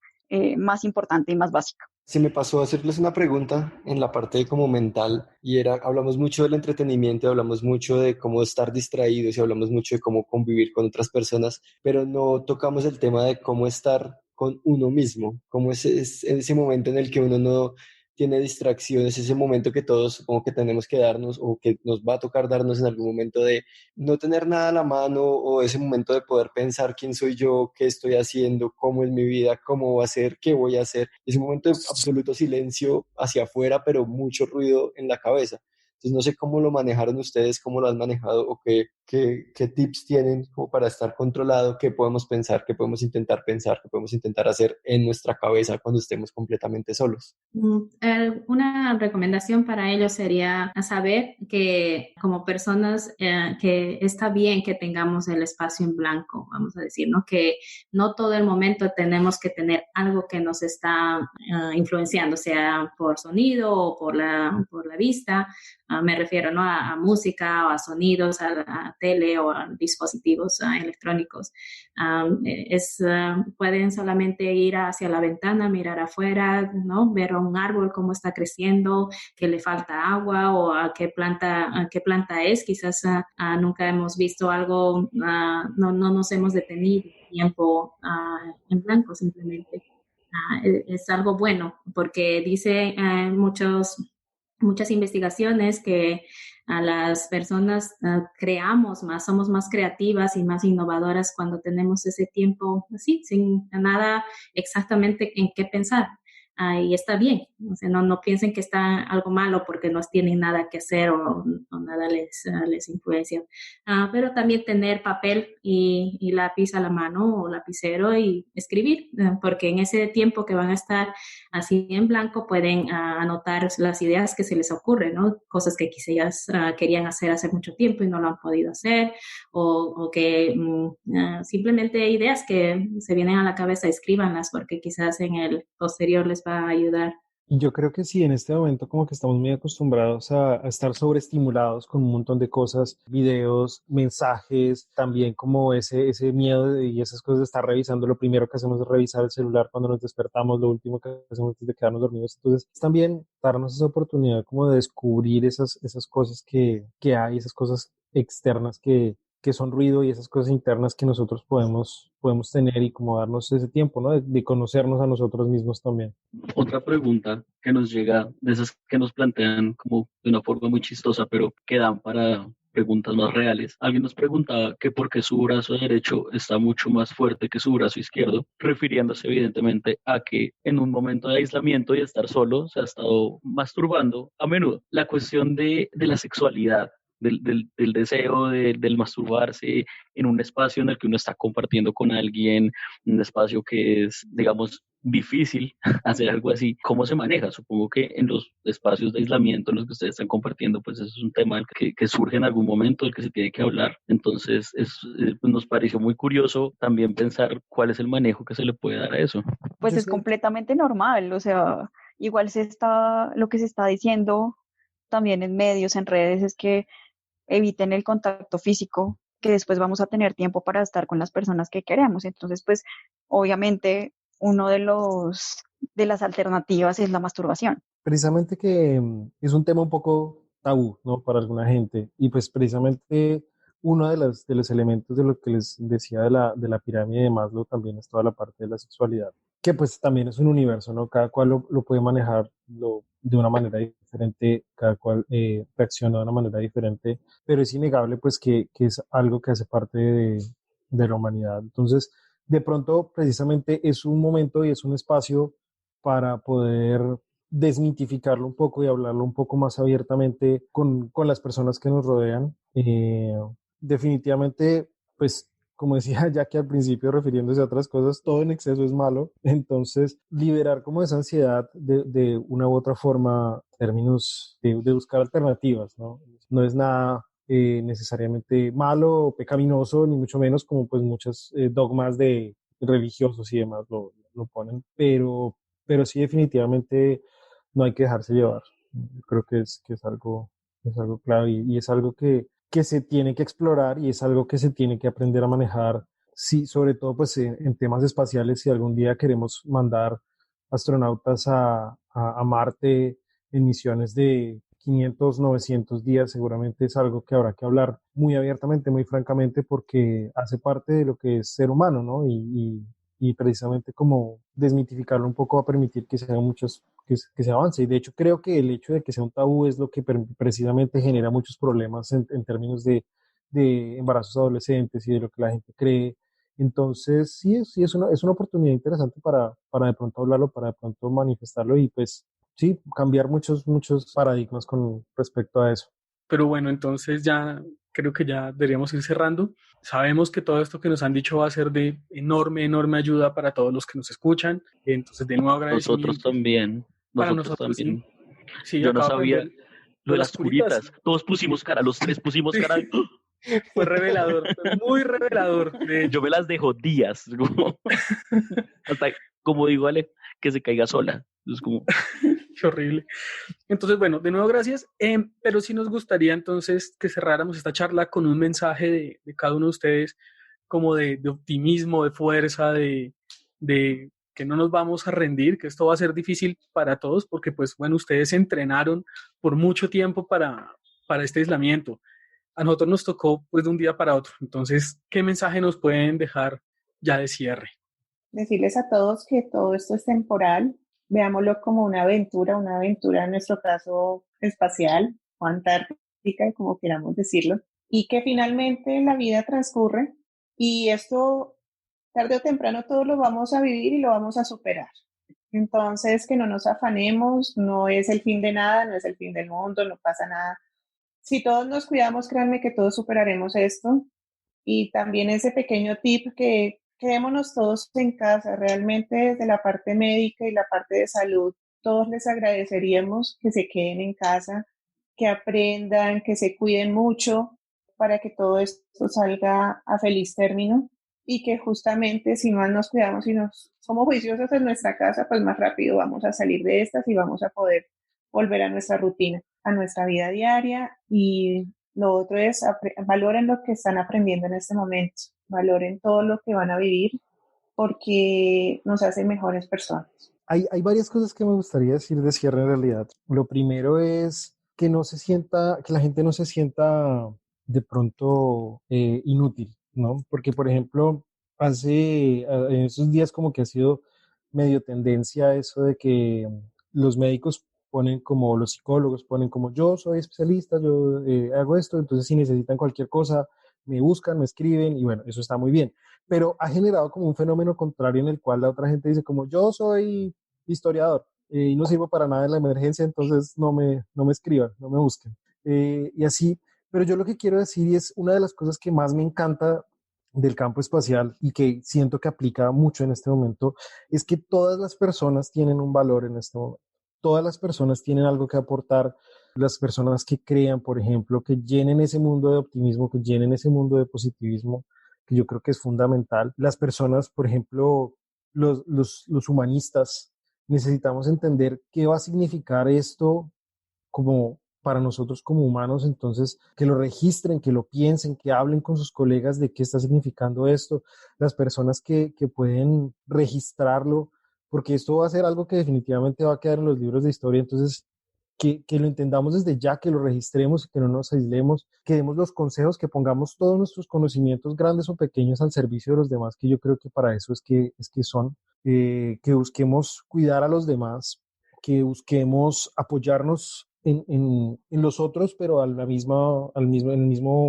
importante y más básica. Se me pasó a hacerles una pregunta en la parte como mental y era, hablamos mucho del entretenimiento, hablamos mucho de cómo estar distraídos y hablamos mucho de cómo convivir con otras personas, pero no tocamos el tema de cómo estar con uno mismo, cómo es ese momento en el que uno no tiene distracciones, ese momento que todos supongo que tenemos que darnos o que nos va a tocar darnos en algún momento de no tener nada a la mano o ese momento de poder pensar quién soy yo, qué estoy haciendo, cómo es mi vida, cómo va a ser, qué voy a hacer. Es un momento de absoluto silencio hacia afuera, pero mucho ruido en la cabeza. Entonces no sé cómo lo manejaron ustedes, cómo lo han manejado o qué tips tienen como para estar controlado, qué podemos pensar, qué podemos intentar pensar, qué podemos intentar hacer en nuestra cabeza cuando estemos completamente solos. Una recomendación para ellos sería saber que como personas que está bien que tengamos el espacio en blanco, vamos a decir, ¿no? Que no todo el momento tenemos que tener algo que nos está influenciando, sea por sonido o por la vista. Me refiero, ¿no? a música o a sonidos, a tele o a dispositivos electrónicos. Pueden solamente ir hacia la ventana, mirar afuera, ¿no? Ver un árbol cómo está creciendo, que le falta agua o a qué planta es. Quizás nunca hemos visto algo, no nos hemos detenido tiempo en blanco simplemente. Es algo bueno porque dice muchas investigaciones que a las personas creamos más, somos más creativas y más innovadoras cuando tenemos ese tiempo así, sin nada exactamente en qué pensar. Y está bien, o sea, no piensen que está algo malo porque no tienen nada que hacer o nada les influencia. Pero también tener papel y lápiz a la mano o lapicero y escribir, porque en ese tiempo que van a estar así en blanco pueden anotar las ideas que se les ocurren, ¿no? Cosas que quizás querían hacer hace mucho tiempo y no lo han podido hacer, o que simplemente ideas que se vienen a la cabeza, escríbanlas porque quizás en el posterior les va a ayudar. Y yo creo que sí, en este momento como que estamos muy acostumbrados a estar sobreestimulados con un montón de cosas, videos, mensajes, también como ese miedo y esas cosas de estar revisando. Lo primero que hacemos es revisar el celular cuando nos despertamos, lo último que hacemos antes de quedarnos dormidos. Entonces, también darnos esa oportunidad como de descubrir esas cosas que hay, esas cosas externas que son ruido y esas cosas internas que nosotros podemos tener y como darnos ese tiempo, ¿no? De conocernos a nosotros mismos también. Otra pregunta que nos llega, de esas que nos plantean como de una forma muy chistosa, pero que dan para preguntas más reales. Alguien nos preguntaba que por qué su brazo derecho está mucho más fuerte que su brazo izquierdo, refiriéndose evidentemente a que en un momento de aislamiento y estar solo se ha estado masturbando a menudo. La cuestión de la sexualidad, del deseo del masturbarse en un espacio en el que uno está compartiendo con alguien, un espacio que es, digamos, difícil hacer algo así. ¿Cómo se maneja? Supongo que en los espacios de aislamiento en los que ustedes están compartiendo, pues eso es un tema que surge en algún momento, del que se tiene que hablar. Entonces, nos pareció muy curioso también pensar cuál es el manejo que se le puede dar a eso. Pues es completamente normal, o sea, igual lo que se está diciendo también en medios, en redes, es que eviten el contacto físico, que después vamos a tener tiempo para estar con las personas que queremos. Entonces, pues, obviamente, uno de las alternativas es la masturbación. Precisamente que es un tema un poco tabú, ¿no? Para alguna gente. Y pues precisamente uno de los elementos de lo que les decía de la pirámide de Maslow también es toda la parte de la sexualidad, que pues también es un universo, ¿no? Cada cual lo puede manejar de una manera diferente, cada cual reacciona de una manera diferente, pero es innegable pues que es algo que hace parte de la humanidad. Entonces, de pronto, precisamente es un momento y es un espacio para poder desmitificarlo un poco y hablarlo un poco más abiertamente con las personas que nos rodean. Definitivamente, pues, como decía ya que al principio refiriéndose a otras cosas, todo en exceso es malo. Entonces, liberar como esa ansiedad de una u otra forma, en términos de buscar alternativas, ¿no? No es nada necesariamente malo o pecaminoso, ni mucho menos como pues muchos dogmas de religiosos y demás lo ponen, pero sí definitivamente no hay que dejarse llevar. Yo creo que es algo clave y es algo que se tiene que explorar y es algo que se tiene que aprender a manejar, sí, sobre todo pues en temas espaciales, si algún día queremos mandar astronautas a Marte en misiones de 500, 900 días, seguramente es algo que habrá que hablar muy abiertamente, muy francamente, porque hace parte de lo que es ser humano, ¿no? Y precisamente como desmitificarlo un poco va a permitir que se hagan muchos, que se avance. Y de hecho creo que el hecho de que sea un tabú es lo que precisamente genera muchos problemas en términos de embarazos adolescentes y de lo que la gente cree. Entonces, sí es una oportunidad interesante para de pronto hablarlo, para de pronto manifestarlo y pues sí, cambiar muchos paradigmas con respecto a eso. Pero bueno, entonces ya creo que ya deberíamos ir cerrando. Sabemos que todo esto que nos han dicho va a ser de enorme ayuda para todos los que nos escuchan. Entonces, de nuevo Nosotros agradecimiento también, para nosotros nosotros, sí. también. Sí, Yo no acabo de sabía aprender lo de de las las curitas. curitas. Todos pusimos cara, los tres pusimos Sí, cara. fue revelador, fue muy revelador, de Yo hecho. me las dejo días, como, hasta, como digo, Ale, que se caiga sola. Es como, Qué horrible. Entonces, bueno, de nuevo gracias, pero sí nos gustaría entonces que cerráramos esta charla con un mensaje de cada uno de ustedes, como de optimismo, de fuerza, de que no nos vamos a rendir, que esto va a ser difícil para todos, porque pues bueno, ustedes se entrenaron por mucho tiempo para este aislamiento. A nosotros nos tocó pues de un día para otro. Entonces, ¿qué mensaje nos pueden dejar ya de cierre? Decirles a todos que todo esto es temporal, veámoslo como una aventura en nuestro caso espacial o antártica, como queramos decirlo, y que finalmente la vida transcurre y esto tarde o temprano todo lo vamos a vivir y lo vamos a superar. Entonces, que no nos afanemos, no es el fin de nada, no es el fin del mundo, no pasa nada. Si todos nos cuidamos, créanme que todos superaremos esto. Y también ese pequeño tip que quedémonos todos en casa, realmente desde la parte médica y la parte de salud, todos les agradeceríamos que se queden en casa, que aprendan, que se cuiden mucho para que todo esto salga a feliz término y que justamente si más nos cuidamos y nos somos juiciosos en nuestra casa, pues más rápido vamos a salir de estas y vamos a poder volver a nuestra rutina, a nuestra vida diaria y lo otro es valoren lo que están aprendiendo en este momento, valoren todo lo que van a vivir porque nos hace mejores personas. Hay varias cosas que me gustaría decir de cierre en realidad. Lo primero es que no se sienta, que la gente no se sienta de pronto inútil, ¿no? Porque, por ejemplo, en esos días como que ha sido medio tendencia eso de que los médicos ponen como, los psicólogos ponen como yo soy especialista, yo hago esto, entonces si necesitan cualquier cosa, me buscan, me escriben y bueno, eso está muy bien, pero ha generado como un fenómeno contrario en el cual la otra gente dice como yo soy historiador y no sirvo para nada en la emergencia, entonces no me escriban, no me busquen. Y así, pero yo lo que quiero decir y es una de las cosas que más me encanta del campo espacial y que siento que aplica mucho en este momento, es que todas las personas tienen un valor en este momento. Todas las personas tienen algo que aportar, las personas que crean, por ejemplo, que llenen ese mundo de optimismo, que llenen ese mundo de positivismo, que yo creo que es fundamental. Las personas, por ejemplo, los humanistas, necesitamos entender qué va a significar esto como para nosotros como humanos, entonces que lo registren, que lo piensen, que hablen con sus colegas de qué está significando esto, las personas que pueden registrarlo, porque esto va a ser algo que definitivamente va a quedar en los libros de historia, entonces que lo entendamos desde ya, que lo registremos, que no nos aislemos, que demos los consejos, que pongamos todos nuestros conocimientos grandes o pequeños al servicio de los demás, que yo creo que para eso es que son, que busquemos cuidar a los demás, que busquemos apoyarnos en los otros, pero en el mismo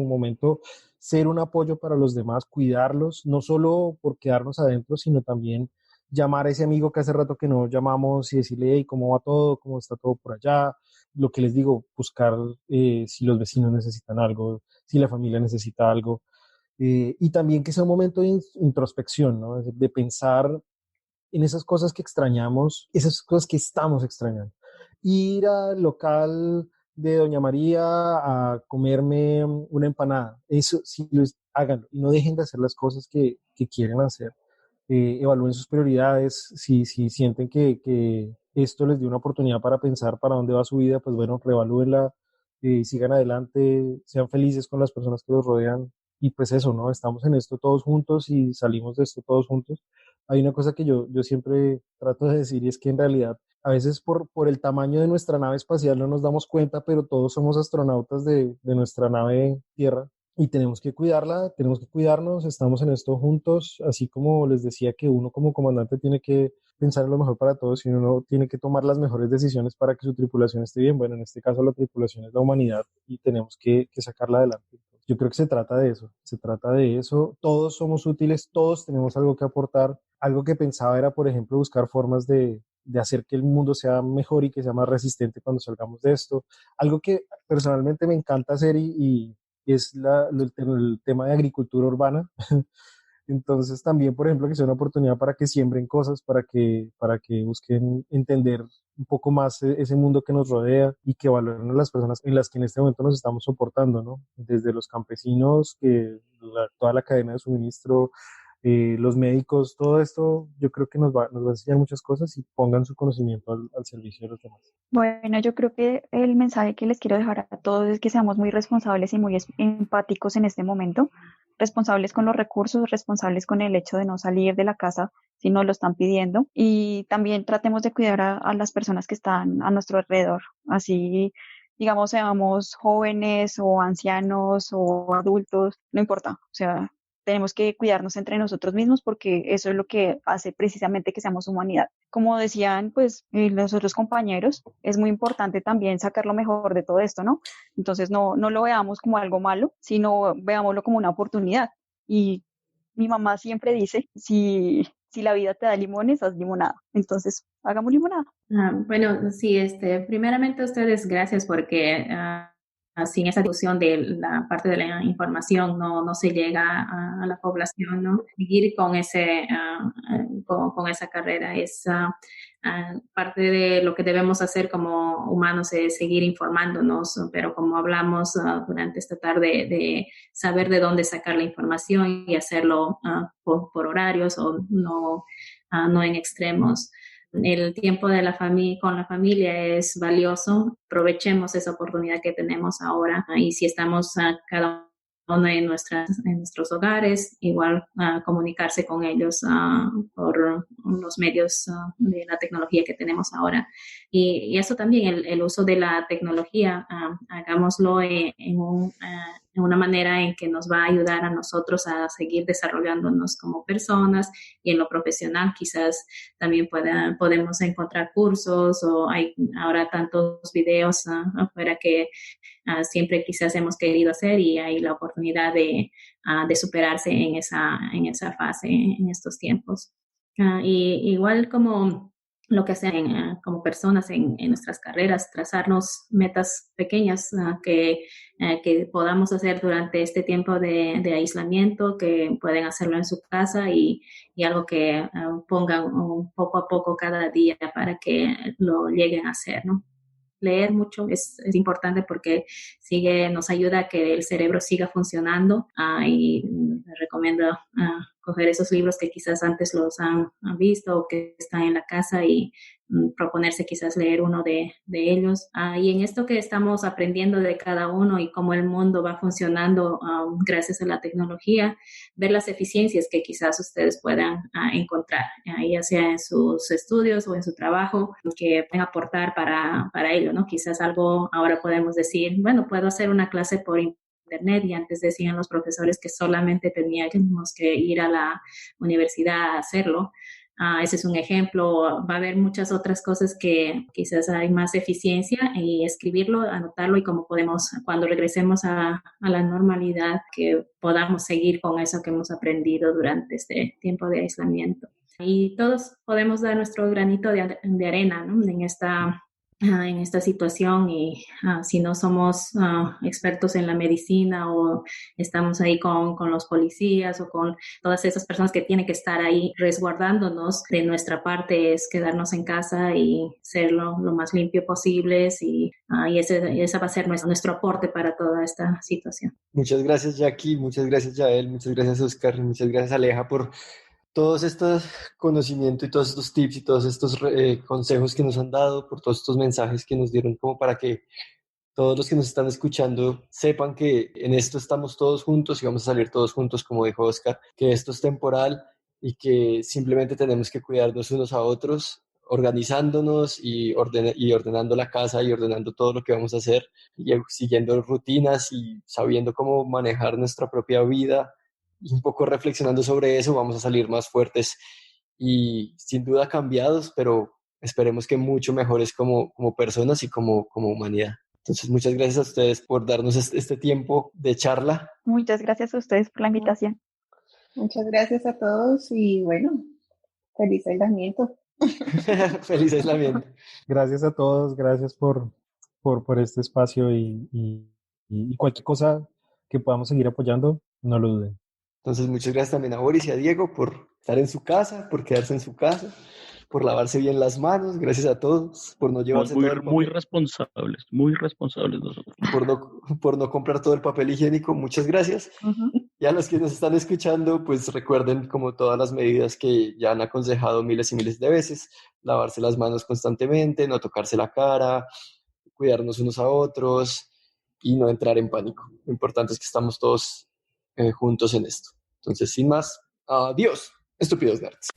momento ser un apoyo para los demás, cuidarlos, no solo por quedarnos adentro, sino también llamar a ese amigo que hace rato que no llamamos y decirle, hey, ¿cómo va todo? ¿Cómo está todo por allá? Lo que les digo, buscar si los vecinos necesitan algo, si la familia necesita algo. Y también que sea un momento de introspección, ¿no? De pensar en esas cosas que extrañamos, esas cosas que estamos extrañando. Ir al local de Doña María a comerme una empanada, eso sí, háganlo y no dejen de hacer las cosas que quieren hacer. Evalúen sus prioridades, si sienten que esto les dio una oportunidad para pensar para dónde va su vida, pues bueno, reevalúenla, sigan adelante, sean felices con las personas que los rodean y pues eso, ¿no? Estamos en esto todos juntos y salimos de esto todos juntos. Hay una cosa que yo siempre trato de decir y es que en realidad a veces por el tamaño de nuestra nave espacial no nos damos cuenta, pero todos somos astronautas de nuestra nave Tierra y tenemos que cuidarla, tenemos que cuidarnos, estamos en esto juntos, así como les decía que uno como comandante tiene que pensar en lo mejor para todos y uno tiene que tomar las mejores decisiones para que su tripulación esté bien. Bueno, en este caso la tripulación es la humanidad y tenemos que sacarla adelante. Yo creo que se trata de eso, todos somos útiles, todos tenemos algo que aportar. Algo que pensaba era, por ejemplo, buscar formas de hacer que el mundo sea mejor y que sea más resistente cuando salgamos de esto. Algo que personalmente me encanta hacer y es el tema de agricultura urbana. Entonces también, por ejemplo, que sea una oportunidad para que siembren cosas, para que busquen entender un poco más ese mundo que nos rodea y que valoren a las personas en las que en este momento nos estamos soportando, ¿no? Desde los campesinos, toda la cadena de suministro, los médicos, todo esto yo creo que nos va a enseñar muchas cosas y pongan su conocimiento al servicio de los demás. Bueno, yo creo que el mensaje que les quiero dejar a todos es que seamos muy responsables y muy empáticos en este momento, responsables con los recursos, responsables con el hecho de no salir de la casa si no lo están pidiendo y también tratemos de cuidar a las personas que están a nuestro alrededor, así digamos seamos jóvenes o ancianos o adultos, no importa, o sea, tenemos que cuidarnos entre nosotros mismos porque eso es lo que hace precisamente que seamos humanidad. Como decían, pues, los otros compañeros, es muy importante también sacar lo mejor de todo esto, ¿no? Entonces, no lo veamos como algo malo, sino veámoslo como una oportunidad. Y mi mamá siempre dice, si la vida te da limones, haz limonada. Entonces, hagamos limonada. Bueno, sí, primeramente a ustedes gracias porque sin esa difusión de la parte de la información no se llega a la población, ¿no? Seguir con con esa carrera es parte de lo que debemos hacer como humanos, es seguir informándonos, pero como hablamos durante esta tarde, de saber de dónde sacar la información y hacerlo por horarios o no en extremos. El tiempo de con la familia es valioso. Aprovechemos esa oportunidad que tenemos ahora. Y si estamos cada uno en nuestros hogares, igual comunicarse con ellos por los medios de la tecnología que tenemos ahora. Y eso también, el uso de la tecnología, hagámoslo en una manera en que nos va a ayudar a nosotros a seguir desarrollándonos como personas y en lo profesional quizás también podemos encontrar cursos o hay ahora tantos videos afuera que siempre quizás hemos querido hacer y hay la oportunidad de superarse en esa fase en estos tiempos. Y igual como lo que hacen como personas en nuestras carreras, trazarnos metas pequeñas que podamos hacer durante este tiempo de aislamiento, que pueden hacerlo en su casa y algo que pongan poco a poco cada día para que lo lleguen a hacer, ¿no? Leer mucho es importante porque nos ayuda a que el cerebro siga funcionando y recomiendo coger esos libros que quizás antes los han visto o que están en la casa y proponerse quizás leer uno de ellos. Y en esto que estamos aprendiendo de cada uno y cómo el mundo va funcionando gracias a la tecnología, ver las eficiencias que quizás ustedes puedan encontrar, ya sea en sus estudios o en su trabajo, que pueden aportar para ello, ¿no? Quizás algo ahora podemos decir, bueno, puedo hacer una clase por internet y antes decían los profesores que solamente teníamos que ir a la universidad a hacerlo. Ese es un ejemplo. Va a haber muchas otras cosas que quizás hay más eficiencia y escribirlo, anotarlo y cómo podemos, cuando regresemos a la normalidad, que podamos seguir con eso que hemos aprendido durante este tiempo de aislamiento. Y todos podemos dar nuestro granito de arena, ¿no? en esta situación y si no somos expertos en la medicina o estamos ahí con los policías o con todas esas personas que tienen que estar ahí resguardándonos, de nuestra parte es quedarnos en casa y ser lo más limpio posibles y ese va a ser nuestro aporte para toda esta situación. Muchas gracias, Jackie, muchas gracias, Yael, muchas gracias, Oscar, muchas gracias, Aleja, por todos estos conocimientos y todos estos tips y todos estos consejos que nos han dado, por todos estos mensajes que nos dieron como para que todos los que nos están escuchando sepan que en esto estamos todos juntos y vamos a salir todos juntos, como dijo Oscar, que esto es temporal y que simplemente tenemos que cuidarnos unos a otros, organizándonos y ordenando la casa y ordenando todo lo que vamos a hacer y siguiendo rutinas y sabiendo cómo manejar nuestra propia vida. Y un poco reflexionando sobre eso, vamos a salir más fuertes y sin duda cambiados, pero esperemos que mucho mejores como personas y como humanidad. Entonces, muchas gracias a ustedes por darnos este tiempo de charla. Muchas gracias a ustedes por la invitación. Muchas gracias a todos y bueno, feliz aislamiento. Feliz aislamiento. Gracias a todos, gracias por este espacio y cualquier cosa que podamos seguir apoyando, no lo duden. Entonces, muchas gracias también a Boris y a Diego por estar en su casa, por quedarse en su casa, por lavarse bien las manos. Gracias a todos por no llevarse todo el papel. Muy responsables nosotros. Por no comprar todo el papel higiénico. Muchas gracias. Y a los que nos están escuchando, pues recuerden como todas las medidas que ya han aconsejado miles y miles de veces. Lavarse las manos constantemente, no tocarse la cara, cuidarnos unos a otros y no entrar en pánico. Lo importante es que estamos todos juntos en esto. Entonces, sin más, adiós, estúpidos nerds.